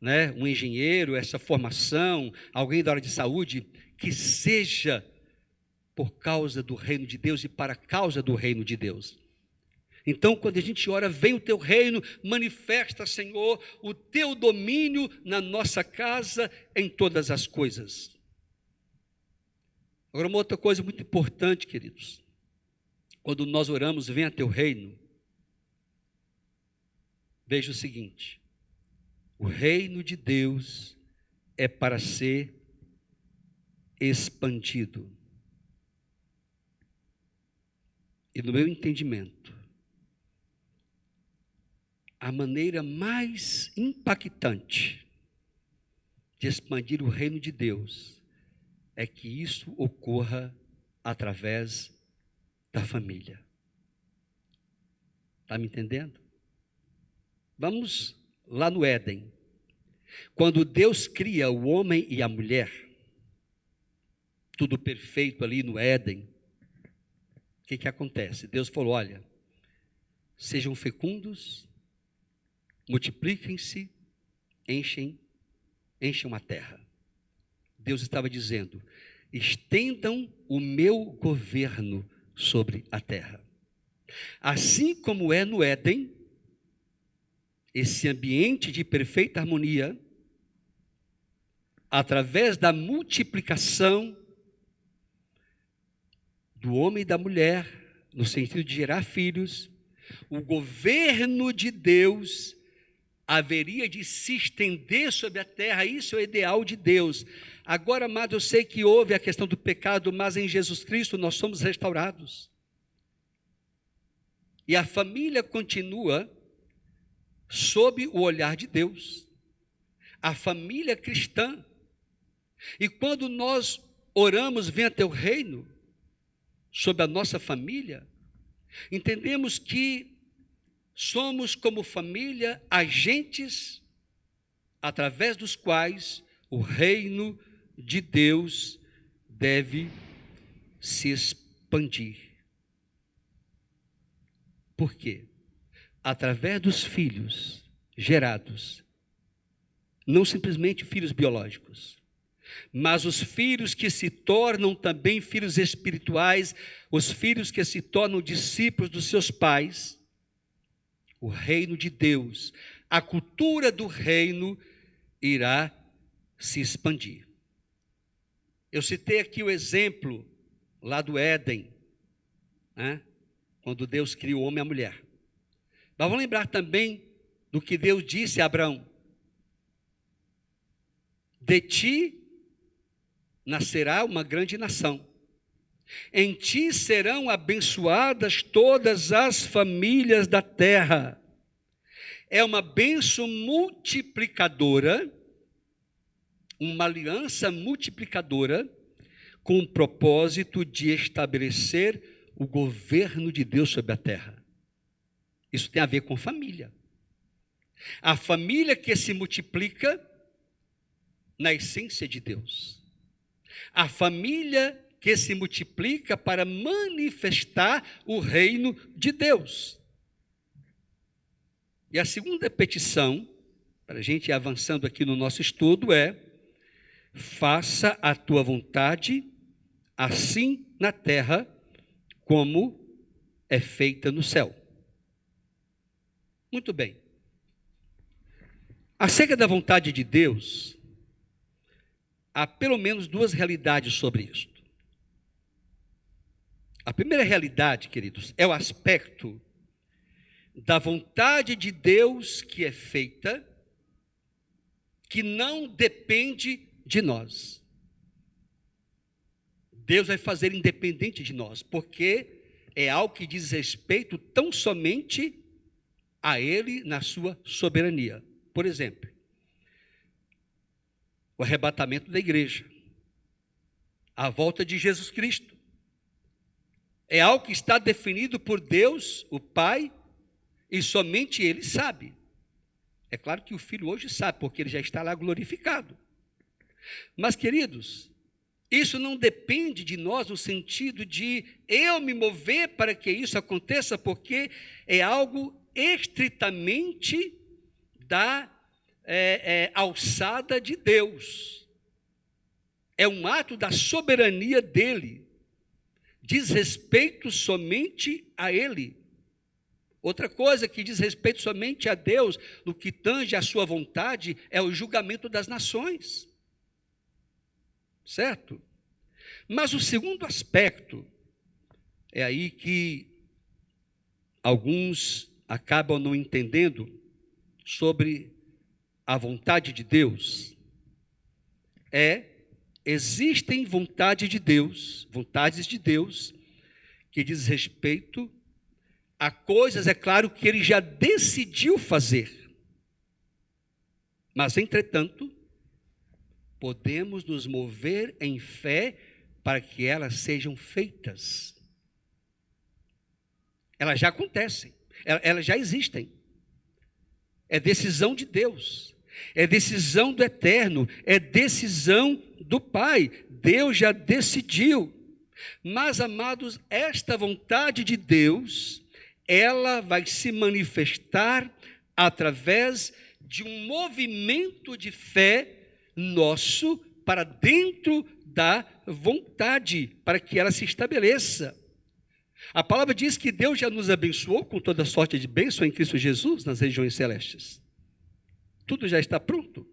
né, um engenheiro, essa formação, alguém da área de saúde, que seja por causa do reino de Deus e para a causa do reino de Deus. Então, quando a gente ora, vem o teu reino, manifesta, Senhor, o teu domínio na nossa casa, em todas as coisas. Agora, uma outra coisa muito importante, queridos, quando nós oramos, venha teu reino, veja o seguinte: o reino de Deus é para ser expandido. E no meu entendimento, a maneira mais impactante de expandir o reino de Deus é que isso ocorra através da família. Está me entendendo? Vamos lá no Éden. Quando Deus cria o homem e a mulher, tudo perfeito ali no Éden, o que acontece? Deus falou: olha, sejam fecundos, multipliquem-se, encham a terra. Deus estava dizendo: estendam o meu governo sobre a terra. Assim como é no Éden, esse ambiente de perfeita harmonia, através da multiplicação do homem e da mulher, no sentido de gerar filhos, o governo de Deus haveria de se estender sobre a terra. Isso é o ideal de Deus. Agora, amado, eu sei que houve a questão do pecado, mas em Jesus Cristo nós somos restaurados. E a família continua sob o olhar de Deus. A família cristã. E quando nós oramos, venha teu reino sobre a nossa família, entendemos que somos, como família, agentes através dos quais o reino de Deus deve se expandir. Por quê? Através dos filhos gerados, não simplesmente filhos biológicos, mas os filhos que se tornam também filhos espirituais, os filhos que se tornam discípulos dos seus pais, o reino de Deus, a cultura do reino irá se expandir. Eu citei aqui o exemplo lá do Éden, né? Quando Deus criou o homem e a mulher. Mas vamos lembrar também do que Deus disse a Abraão: de ti nascerá uma grande nação, em ti serão abençoadas todas as famílias da terra. É uma bênção multiplicadora, uma aliança multiplicadora, com o propósito de estabelecer o governo de Deus sobre a terra. Isso tem a ver com família. A família que se multiplica na essência de Deus. A família que se multiplica para manifestar o reino de Deus. E a segunda petição, para a gente ir avançando aqui no nosso estudo, é: faça a tua vontade, assim na terra, como é feita no céu. Muito bem. Acerca da vontade de Deus, há pelo menos duas realidades sobre isto. A primeira realidade, queridos, é o aspecto da vontade de Deus que é feita, que não depende de nós. Deus vai fazer independente de nós, porque é algo que diz respeito tão somente a Ele na sua soberania. Por exemplo, o arrebatamento da igreja, a volta de Jesus Cristo, é algo que está definido por Deus, o Pai, e somente Ele sabe. É claro que o Filho hoje sabe, porque Ele já está lá glorificado. Mas, queridos, isso não depende de nós no sentido de eu me mover para que isso aconteça, porque é algo estritamente da alçada de Deus. É um ato da soberania dEle. Diz respeito somente a Ele. Outra coisa que diz respeito somente a Deus, no que tange a sua vontade, é o julgamento das nações. Certo? Mas o segundo aspecto, é aí que alguns acabam não entendendo sobre a vontade de Deus, existem vontades de Deus que diz respeito a coisas, é claro, que Ele já decidiu fazer. Mas, entretanto, podemos nos mover em fé para que elas sejam feitas. Elas já acontecem, elas já existem. É decisão de Deus, é decisão do Eterno, é decisão do Pai. Deus já decidiu. Mas, amados, esta vontade de Deus, ela vai se manifestar através de um movimento de fé nosso para dentro da vontade, para que ela se estabeleça. A palavra diz que Deus já nos abençoou com toda sorte de bênção em Cristo Jesus nas regiões celestes. Tudo já está pronto.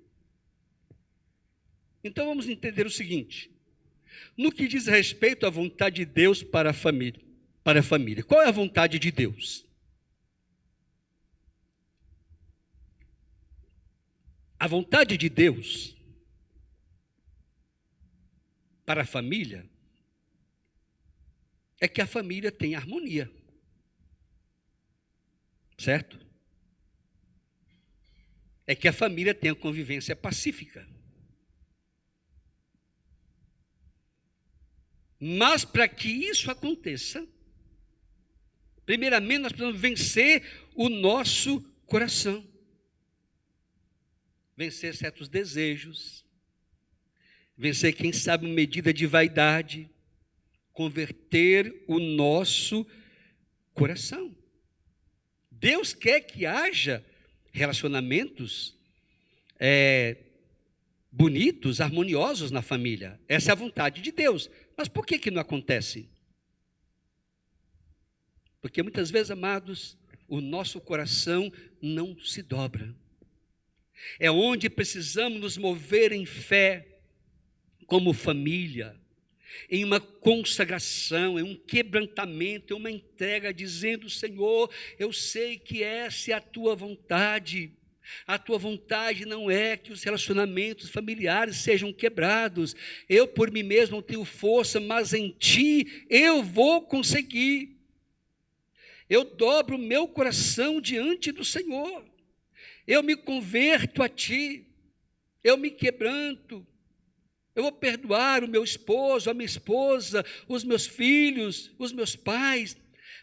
Então vamos entender o seguinte: no que diz respeito à vontade de Deus para a família, qual é a vontade de Deus? A vontade de Deus para a família é que a família tenha harmonia. Certo? É que a família tenha convivência pacífica. Mas para que isso aconteça, primeiramente nós precisamos vencer o nosso coração. Vencer certos desejos, vencer, quem sabe, uma medida de vaidade, converter o nosso coração. Deus quer que haja relacionamentos bonitos, harmoniosos na família. Essa é a vontade de Deus. Mas por que não acontece? Porque muitas vezes, amados, o nosso coração não se dobra. É onde precisamos nos mover em fé, como família, em uma consagração, em um quebrantamento, em uma entrega, dizendo: Senhor, eu sei que essa é a tua vontade. A tua vontade não é que os relacionamentos familiares sejam quebrados. Eu por mim mesmo não tenho força, mas em ti eu vou conseguir. Eu dobro o meu coração diante do Senhor. Eu me converto a ti. Eu me quebranto. Eu vou perdoar o meu esposo, a minha esposa, os meus filhos, os meus pais.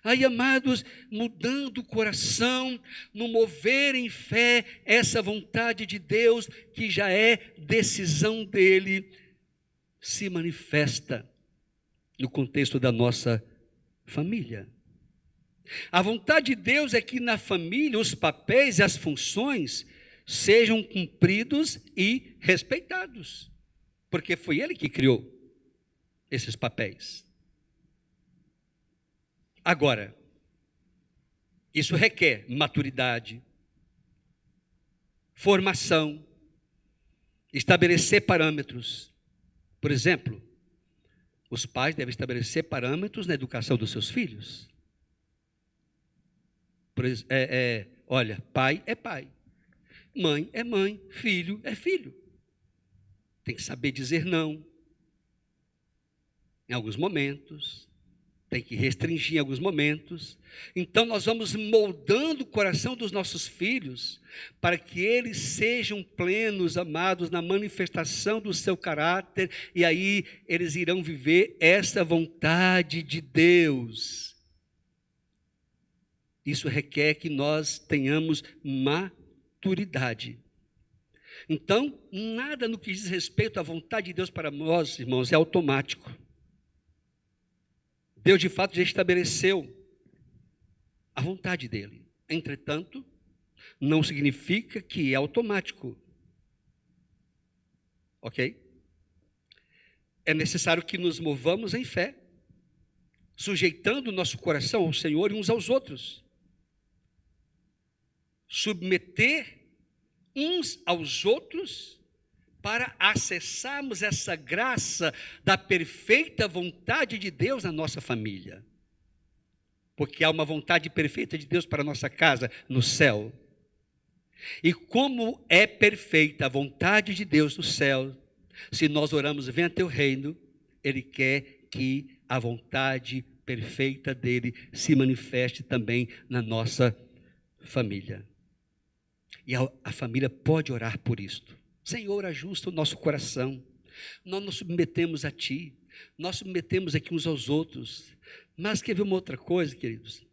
Aí, amados, mudando o coração, no mover em fé, essa vontade de Deus, que já é decisão dele, se manifesta no contexto da nossa família. A vontade de Deus é que na família os papéis e as funções sejam cumpridos e respeitados, porque foi Ele que criou esses papéis. Agora, isso requer maturidade, formação, estabelecer parâmetros. Por exemplo, os pais devem estabelecer parâmetros na educação dos seus filhos. Olha, pai é pai, mãe é mãe, filho é filho. Tem que saber dizer não em alguns momentos, tem que restringir em alguns momentos. Então nós vamos moldando o coração dos nossos filhos para que eles sejam plenos, amados, na manifestação do seu caráter, e aí eles irão viver essa vontade de Deus. Isso requer que nós tenhamos maturidade. Então, nada no que diz respeito à vontade de Deus para nós, irmãos, é automático. Deus, de fato, já estabeleceu a vontade dele. Entretanto, não significa que é automático. Ok? É necessário que nos movamos em fé, sujeitando o nosso coração ao Senhor e uns aos outros. Submeter uns aos outros para acessarmos essa graça da perfeita vontade de Deus na nossa família. Porque há uma vontade perfeita de Deus para a nossa casa no céu. E como é perfeita a vontade de Deus no céu, se nós oramos, venha teu reino, Ele quer que a vontade perfeita dele se manifeste também na nossa família. E a família pode orar por isto. Senhor, ajusta o nosso coração. Nós nos submetemos a Ti. Nós submetemos aqui uns aos outros. Mas quer ver uma outra coisa, queridos?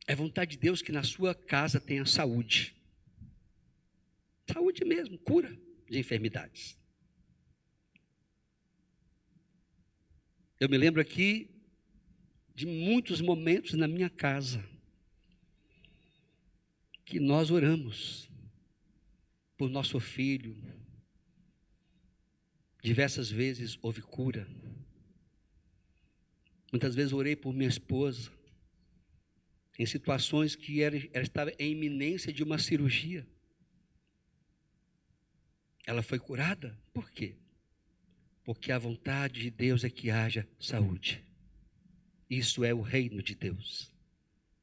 É vontade de Deus que na sua casa tenha saúde. Saúde mesmo, cura de enfermidades. Eu me lembro aqui de muitos momentos na minha casa que nós oramos por nosso filho. Diversas vezes houve cura. Muitas vezes orei por minha esposa, em situações que ela estava em iminência de uma cirurgia. Ela foi curada. Por quê? Porque a vontade de Deus é que haja saúde. Isso é o reino de Deus.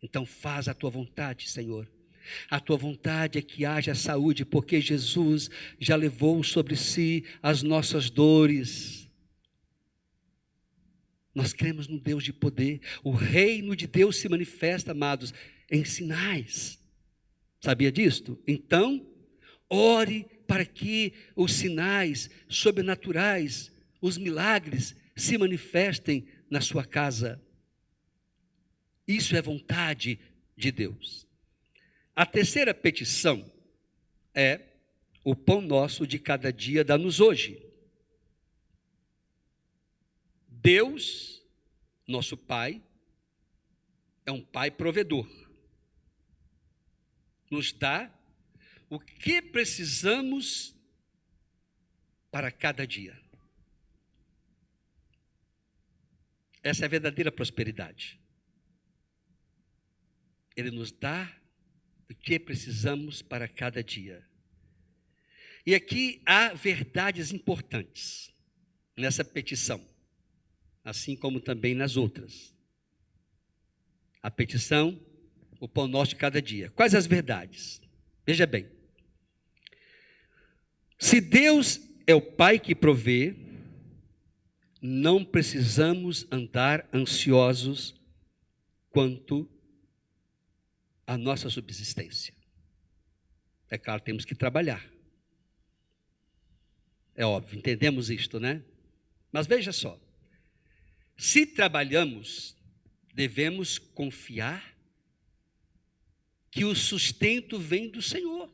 Então faz a tua vontade, Senhor. A tua vontade é que haja saúde, porque Jesus já levou sobre si as nossas dores. Nós cremos no Deus de poder. O reino de Deus se manifesta, amados, em sinais. Sabia disto? Então, ore para que os sinais sobrenaturais, os milagres, se manifestem na sua casa. Isso é vontade de Deus. A terceira petição é: o pão nosso de cada dia dá-nos hoje. Deus, nosso Pai, é um Pai provedor. Nos dá o que precisamos para cada dia. Essa é a verdadeira prosperidade. Ele nos dá o que precisamos para cada dia. E aqui há verdades importantes nessa petição, assim como também nas outras. A petição, o pão nosso de cada dia. Quais as verdades? Veja bem. Se Deus é o Pai que provê, não precisamos andar ansiosos quanto à nossa subsistência. É claro, temos que trabalhar. É óbvio, entendemos isto, né? Mas veja só. Se trabalhamos, devemos confiar que o sustento vem do Senhor.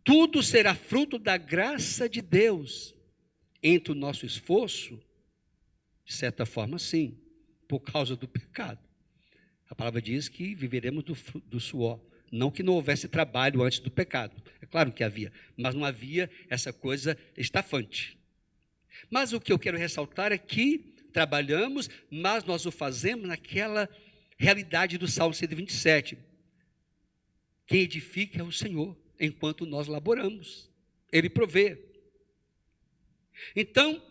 Tudo será fruto da graça de Deus. Entre o nosso esforço, de certa forma, sim, por causa do pecado. A palavra diz que viveremos do suor. Não que não houvesse trabalho antes do pecado. É claro que havia, mas não havia essa coisa estafante. Mas o que eu quero ressaltar é que trabalhamos, mas nós o fazemos naquela realidade do Salmo 127. Quem edifica é o Senhor, enquanto nós laboramos. Ele provê. Então,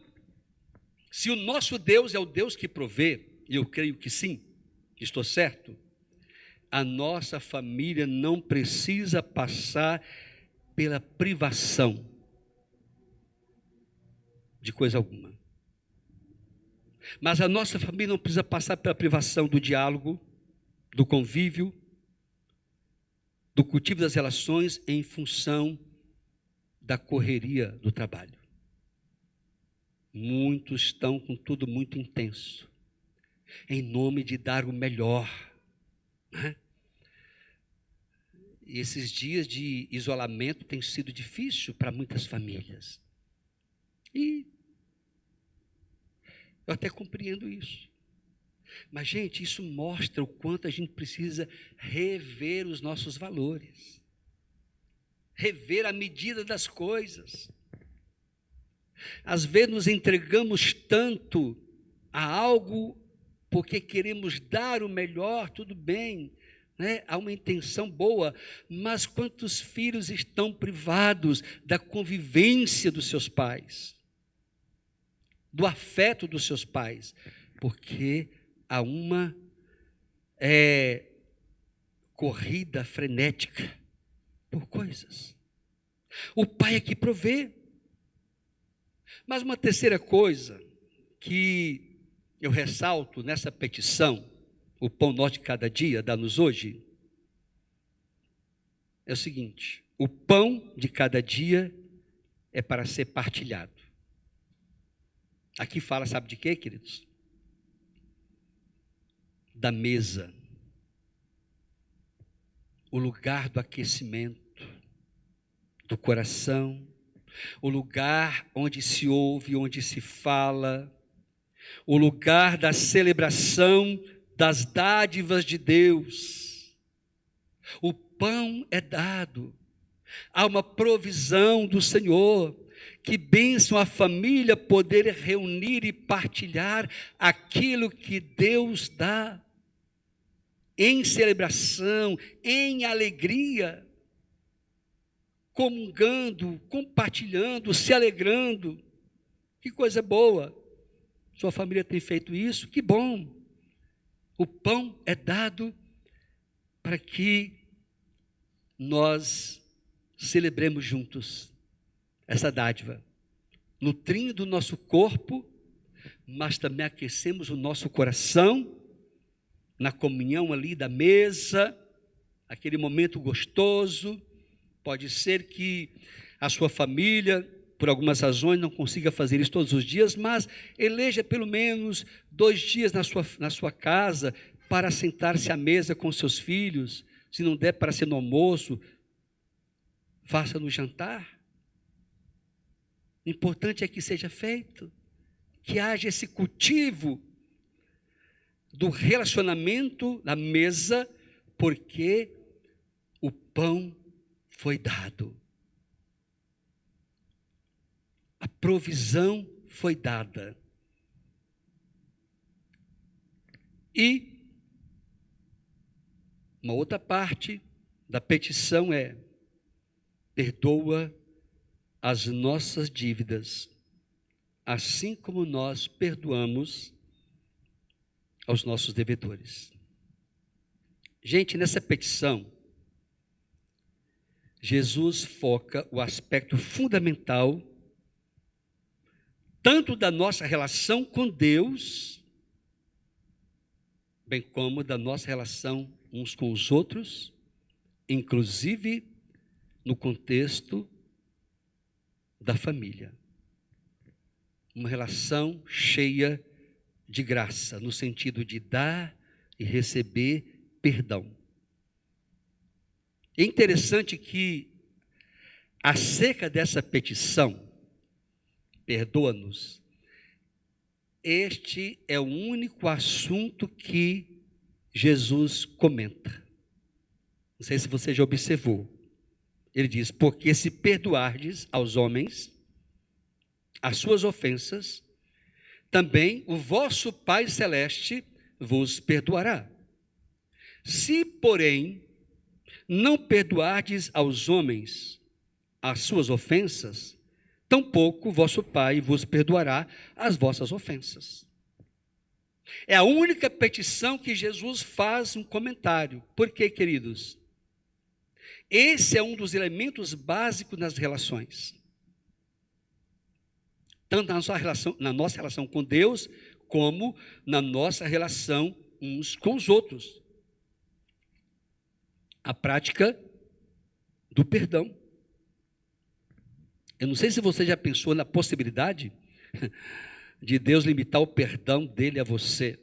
se o nosso Deus é o Deus que provê, e eu creio que sim, estou certo, a nossa família não precisa passar pela privação de coisa alguma. Mas a nossa família não precisa passar pela privação do diálogo, do convívio, do cultivo das relações em função da correria do trabalho. Muitos estão com tudo muito intenso, em nome de dar o melhor, né? E esses dias de isolamento têm sido difícil para muitas famílias. E eu até compreendo isso. Mas, gente, isso mostra o quanto a gente precisa rever os nossos valores, rever a medida das coisas. Às vezes nos entregamos tanto a algo porque queremos dar o melhor, tudo bem, né? Há uma intenção boa, mas quantos filhos estão privados da convivência dos seus pais, do afeto dos seus pais, porque há uma corrida frenética por coisas. O pai é que provê. Mas uma terceira coisa que eu ressalto nessa petição, o pão nosso de cada dia, dá-nos hoje, é o seguinte: o pão de cada dia é para ser partilhado. Aqui fala, sabe de quê, queridos? Da mesa, o lugar do aquecimento, do coração, o lugar onde se ouve, onde se fala, o lugar da celebração das dádivas de Deus. O pão é dado, há uma provisão do Senhor. Que bênção a família poder reunir e partilhar aquilo que Deus dá, em celebração, em alegria, comungando, compartilhando, se alegrando. Que coisa boa! Sua família tem feito isso? Que bom! O pão é dado para que nós celebremos juntos essa dádiva, nutrindo o nosso corpo, mas também aquecemos o nosso coração, na comunhão ali da mesa, aquele momento gostoso. Pode ser que a sua família, por algumas razões, não consiga fazer isso todos os dias, mas eleja pelo menos 2 dias na sua casa para sentar-se à mesa com seus filhos. Se não der para ser no almoço, faça no jantar. O importante é que seja feito, que haja esse cultivo do relacionamento na mesa, porque o pão foi dado. A provisão foi dada. E uma outra parte da petição é: perdoa as nossas dívidas, assim como nós perdoamos aos nossos devedores. Gente, nessa petição, Jesus foca o aspecto fundamental, tanto da nossa relação com Deus, bem como da nossa relação uns com os outros, inclusive no contexto da família. Uma relação cheia de graça, no sentido de dar e receber perdão. É interessante que, acerca dessa petição, perdoa-nos, este é o único assunto que Jesus comenta. Não sei se você já observou. Ele diz: porque se perdoardes aos homens as suas ofensas, também o vosso Pai Celeste vos perdoará. Se, porém, não perdoardes aos homens as suas ofensas, tampouco vosso Pai vos perdoará as vossas ofensas. É a única petição que Jesus faz um comentário. Por quê, queridos? Esse é um dos elementos básicos nas relações. Tanto na nossa relação com Deus, como na nossa relação uns com os outros. A prática do perdão. Eu não sei se você já pensou na possibilidade de Deus limitar o perdão dele a você.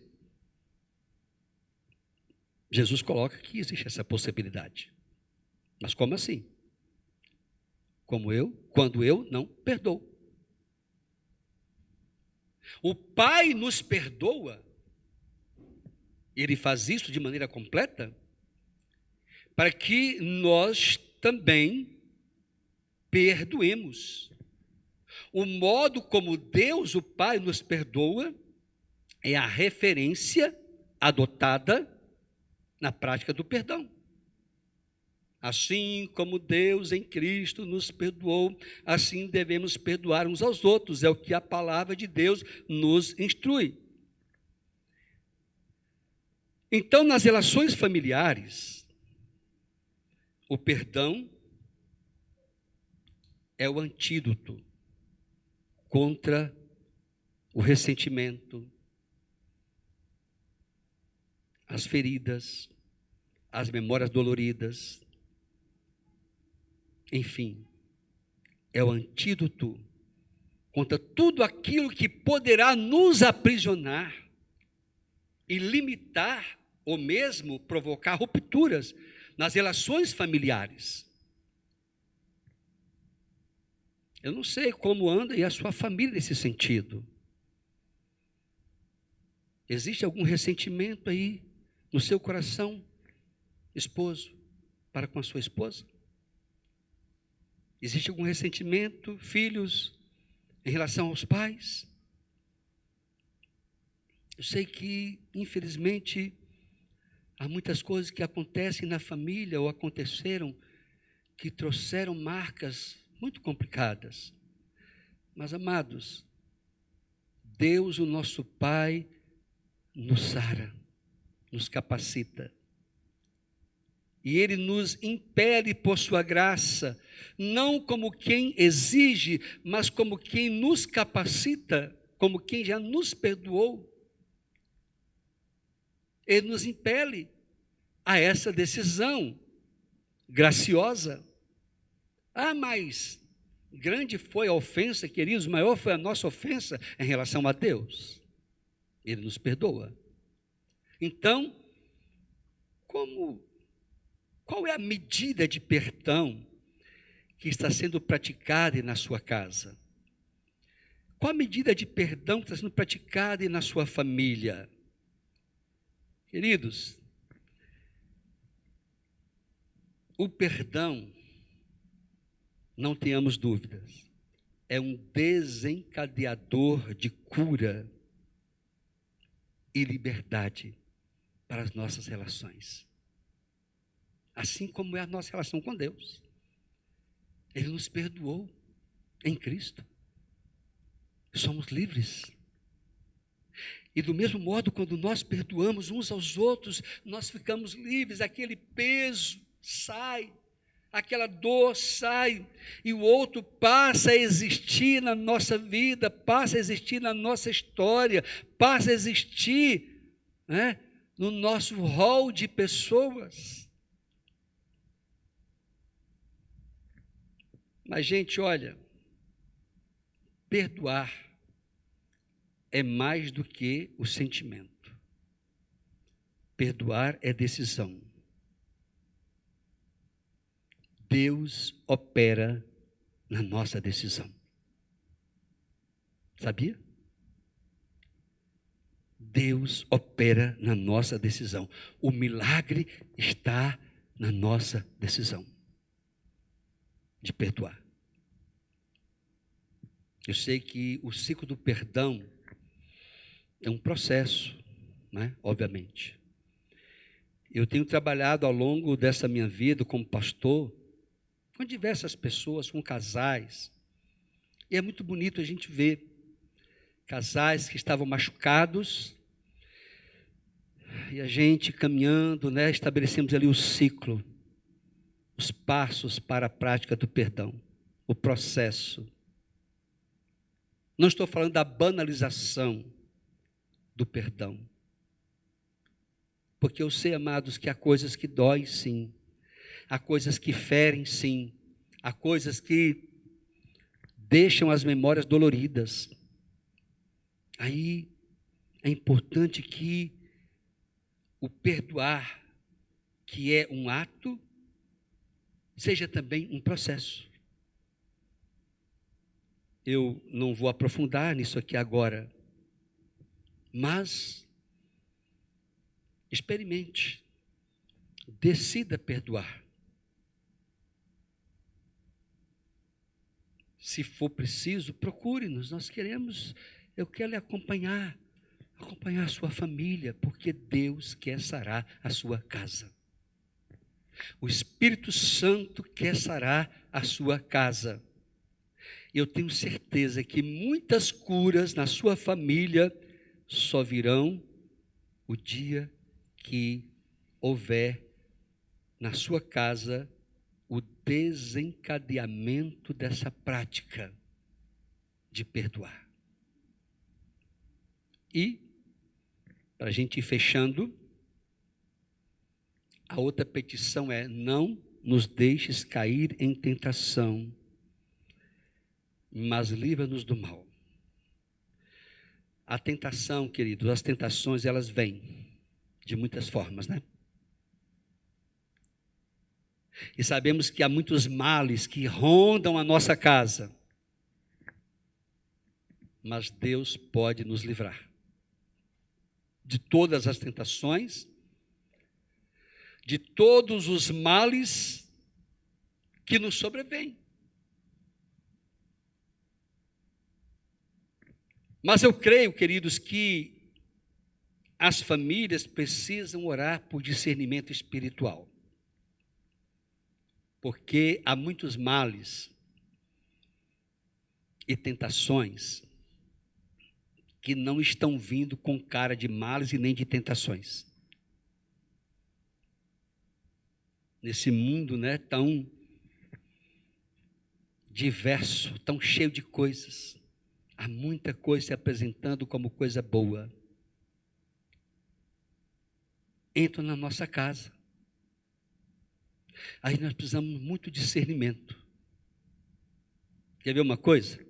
Jesus coloca que existe essa possibilidade. Mas como assim? Quando eu não perdoo. O Pai nos perdoa, ele faz isso de maneira completa, para que nós também perdoemos. O modo como Deus, o Pai, nos perdoa é a referência adotada na prática do perdão. Assim como Deus em Cristo nos perdoou, assim devemos perdoar uns aos outros. É o que a palavra de Deus nos instrui. Então, nas relações familiares, o perdão é o antídoto contra o ressentimento, as feridas, as memórias doloridas. Enfim, é o antídoto contra tudo aquilo que poderá nos aprisionar e limitar ou mesmo provocar rupturas nas relações familiares. Eu não sei como anda e a sua família nesse sentido. Existe algum ressentimento aí no seu coração, esposo, para com a sua esposa? Existe algum ressentimento, filhos, em relação aos pais? Eu sei que, infelizmente, há muitas coisas que acontecem na família ou aconteceram que trouxeram marcas muito complicadas. Mas, amados, Deus, o nosso Pai, nos sara, nos capacita. E Ele nos impele por sua graça, não como quem exige, mas como quem nos capacita, como quem já nos perdoou. Ele nos impele a essa decisão graciosa. Ah, mas grande foi a ofensa, queridos, maior foi a nossa ofensa em relação a Deus. Ele nos perdoa. Então, qual é a medida de perdão que está sendo praticada na sua casa? Qual a medida de perdão que está sendo praticada na sua família? Queridos, o perdão, não tenhamos dúvidas, é um desencadeador de cura e liberdade para as nossas relações. Assim como é a nossa relação com Deus. Ele nos perdoou em Cristo. Somos livres. E do mesmo modo, quando nós perdoamos uns aos outros, nós ficamos livres, aquele peso sai, aquela dor sai, e o outro passa a existir na nossa vida, passa a existir na nossa história, passa a existir, né, no nosso rol de pessoas. Mas, gente, olha, perdoar é mais do que o sentimento. Perdoar é decisão. Deus opera na nossa decisão. Sabia? Deus opera na nossa decisão. O milagre está na nossa decisão de perdoar. Eu sei que o ciclo do perdão é um processo, né? Obviamente. Eu tenho trabalhado ao longo dessa minha vida como pastor com diversas pessoas, com casais. E é muito bonito a gente ver casais que estavam machucados e a gente caminhando, né, estabelecemos ali o ciclo, os passos para a prática do perdão, o processo. Não estou falando da banalização do perdão, porque eu sei, amados, que há coisas que doem sim, há coisas que ferem sim, há coisas que deixam as memórias doloridas. Aí é importante que o perdoar, que é um ato, seja também um processo. Eu não vou aprofundar nisso aqui agora, mas experimente, decida perdoar. Se for preciso, procure-nos, eu quero lhe acompanhar a sua família, porque Deus quer sarar a sua casa. O Espírito Santo quer sarar a sua casa. Eu tenho certeza que muitas curas na sua família só virão o dia que houver na sua casa o desencadeamento dessa prática de perdoar. E, para a gente ir fechando, a outra petição é: não nos deixes cair em tentação, mas livra-nos do mal. A tentação, queridos, as tentações, elas vêm de muitas formas, né? E sabemos que há muitos males que rondam a nossa casa, mas Deus pode nos livrar de todas as tentações, de todos os males que nos sobrevêm. Mas eu creio, queridos, que as famílias precisam orar por discernimento espiritual, porque há muitos males e tentações que não estão vindo com cara de males e nem de tentações. Nesse mundo, né, tão diverso, tão cheio de coisas, há muita coisa se apresentando como coisa boa. Entra na nossa casa. Aí nós precisamos muito de discernimento. Quer ver uma coisa?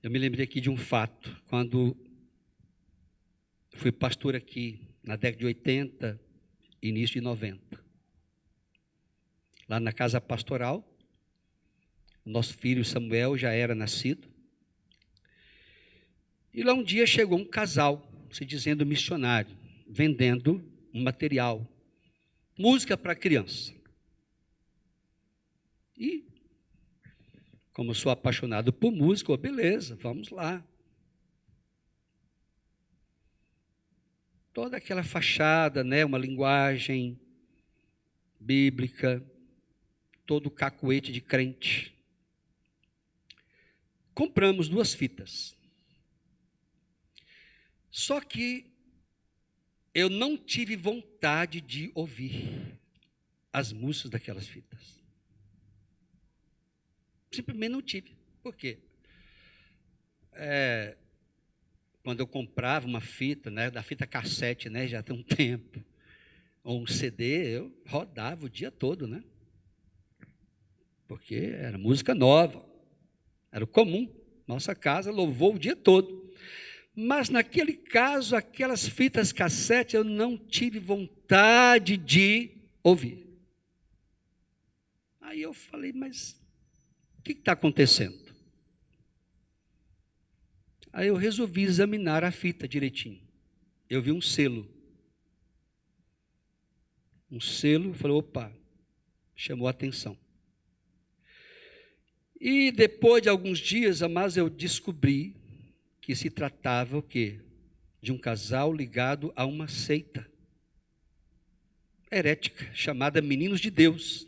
Eu me lembrei aqui de um fato, quando fui pastor aqui, na década de 80, início de 90. Lá na casa pastoral, o nosso filho Samuel já era nascido. E lá um dia chegou um casal, se dizendo missionário, vendendo um material, música para criança. E, como sou apaixonado por música, beleza, vamos lá. Toda aquela fachada, né, uma linguagem bíblica, todo o cacuete de crente. Compramos 2 fitas. Só que eu não tive vontade de ouvir as músicas daquelas fitas. Simplesmente não tive. Por quê? Quando eu comprava uma fita, né, da fita cassete, né, já tem um tempo, ou um CD, eu rodava o dia todo, né? Porque era música nova, era o comum. Nossa casa louvou o dia todo. Mas naquele caso, aquelas fitas cassete, eu não tive vontade de ouvir. Aí eu falei, mas o que está acontecendo? Aí eu resolvi examinar a fita direitinho. Eu vi um selo. Um selo, falei, opa, chamou a atenção. E depois de alguns dias, amados, eu descobri que se tratava o quê? De um casal ligado a uma seita herética, chamada Meninos de Deus.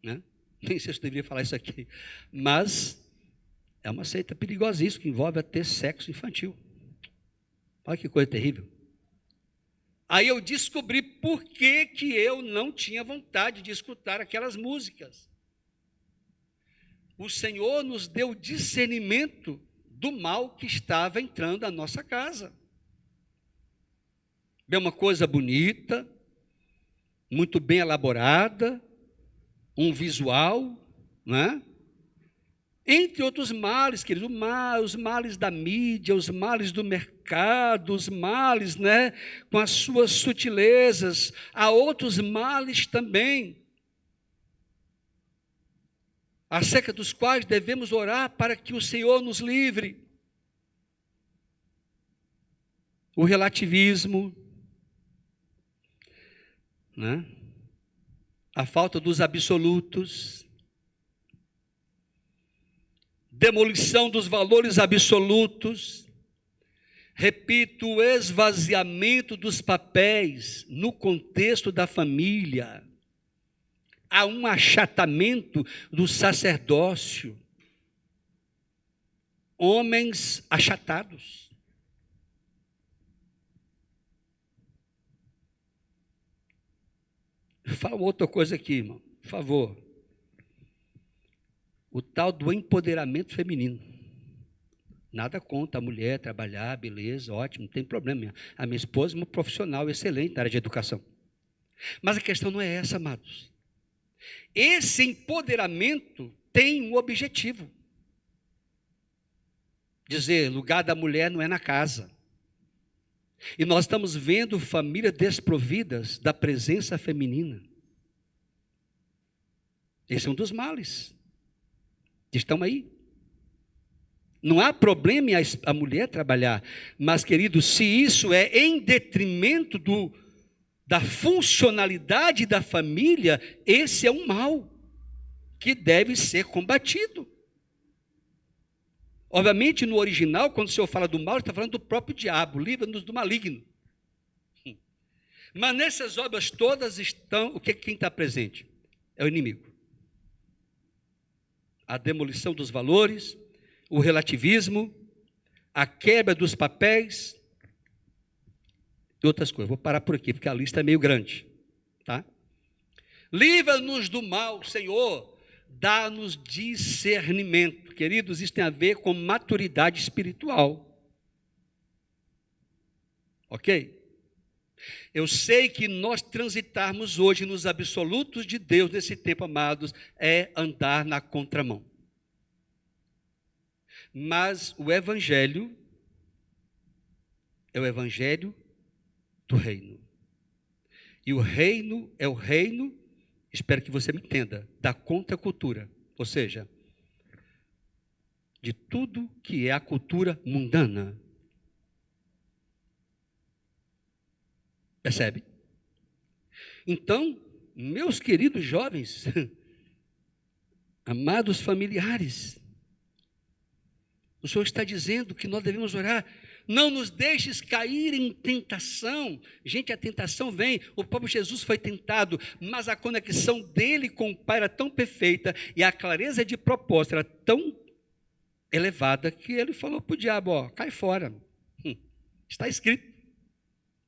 Né? Nem sei se eu deveria falar isso aqui, mas é uma seita perigosíssima, que envolve até sexo infantil. Olha que coisa terrível. Aí eu descobri por que eu não tinha vontade de escutar aquelas músicas. O Senhor nos deu discernimento do mal que estava entrando na nossa casa. É uma coisa bonita, muito bem elaborada, um visual, né? Entre outros males, querido, os males da mídia, os males do mercado, os males, né, com as suas sutilezas, há outros males também, acerca dos quais devemos orar para que o Senhor nos livre. O relativismo, né? A falta dos absolutos, demolição dos valores absolutos, repito, o esvaziamento dos papéis no contexto da família, há um achatamento do sacerdócio, homens achatados. Fala outra coisa aqui, irmão, por favor. O tal do empoderamento feminino. Nada contra a mulher trabalhar, beleza, ótimo, não tem problema. A minha esposa é uma profissional excelente na área de educação. Mas a questão não é essa, amados. Esse empoderamento tem um objetivo. Dizer, lugar da mulher não é na casa. E nós estamos vendo famílias desprovidas da presença feminina. Esse é um dos males. Estão aí. Não há problema em a mulher trabalhar, mas, querido, se isso é em detrimento da funcionalidade da família, esse é um mal que deve ser combatido. Obviamente, no original, quando o Senhor fala do mal, ele está falando do próprio diabo, livra-nos do maligno. Mas nessas obras todas estão, quem está presente? É o inimigo. A demolição dos valores, o relativismo, a quebra dos papéis e outras coisas. Vou parar por aqui, porque a lista é meio grande. Tá? Livra-nos do mal, Senhor, dá-nos discernimento. Queridos, isso tem a ver com maturidade espiritual. Ok? Eu sei que nós transitarmos hoje nos absolutos de Deus, nesse tempo, amados, é andar na contramão. Mas o Evangelho é o Evangelho do reino. E o reino é o reino, espero que você me entenda, da contracultura. Ou seja, de tudo que é a cultura mundana. Percebe? Então, meus queridos jovens, amados familiares, o Senhor está dizendo que nós devemos orar. Não nos deixes cair em tentação. Gente, a tentação vem. O próprio Jesus foi tentado, mas a conexão dele com o Pai era tão perfeita e a clareza de propósito era tão elevada que ele falou para o diabo, ó, cai fora. Está escrito.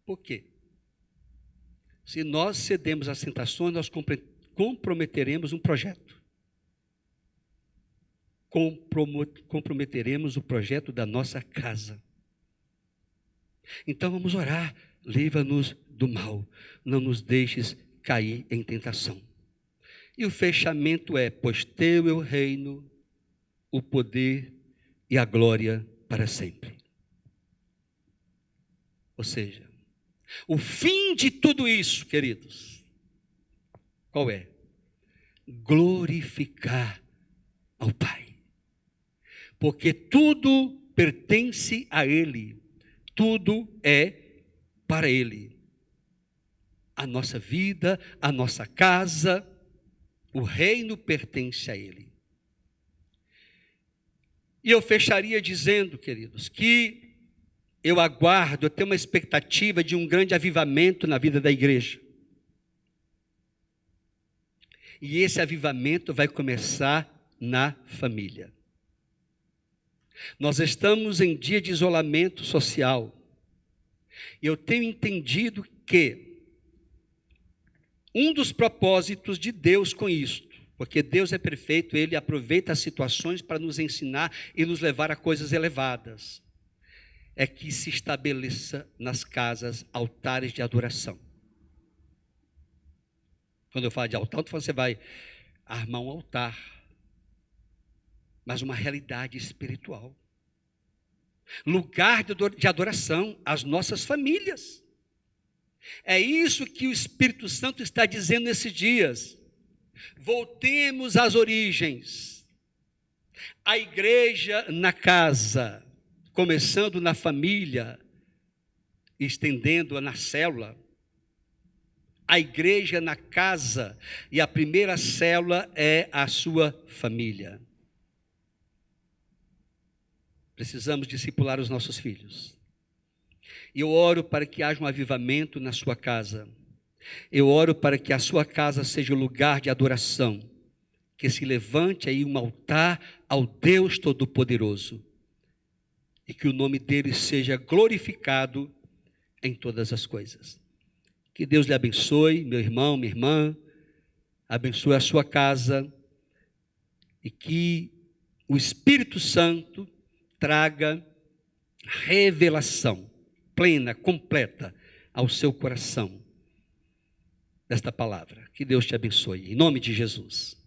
Por quê? Se nós cedemos às tentações, nós comprometeremos um projeto. Comprometeremos o projeto da nossa casa. Então vamos orar. Livra-nos do mal. Não nos deixes cair em tentação. E o fechamento é, pois teu é o reino, o poder e a glória para sempre. Ou seja, o fim de tudo isso, queridos, qual é? Glorificar ao Pai. Porque tudo pertence a Ele, tudo é para Ele. A nossa vida, a nossa casa, o reino pertence a Ele. E eu fecharia dizendo, queridos, que eu aguardo, eu tenho uma expectativa de um grande avivamento na vida da igreja. E esse avivamento vai começar na família. Nós estamos em dia de isolamento social. Eu tenho entendido que um dos propósitos de Deus com isto, porque Deus é perfeito, Ele aproveita as situações para nos ensinar e nos levar a coisas elevadas, é que se estabeleça nas casas altares de adoração. Quando eu falo de altar, você vai armar um altar, mas uma realidade espiritual. Lugar de adoração às nossas famílias. É isso que o Espírito Santo está dizendo nesses dias. Voltemos às origens. A igreja na casa, começando na família, estendendo-a na célula. A igreja na casa, e a primeira célula é a sua família. Precisamos discipular os nossos filhos. E eu oro para que haja um avivamento na sua casa. Eu oro para que a sua casa seja o lugar de adoração. Que se levante aí um altar ao Deus Todo-Poderoso. E que o nome dele seja glorificado em todas as coisas. Que Deus lhe abençoe, meu irmão, minha irmã. Abençoe a sua casa. E que o Espírito Santo traga revelação plena, completa ao seu coração desta palavra. Que Deus te abençoe, em nome de Jesus.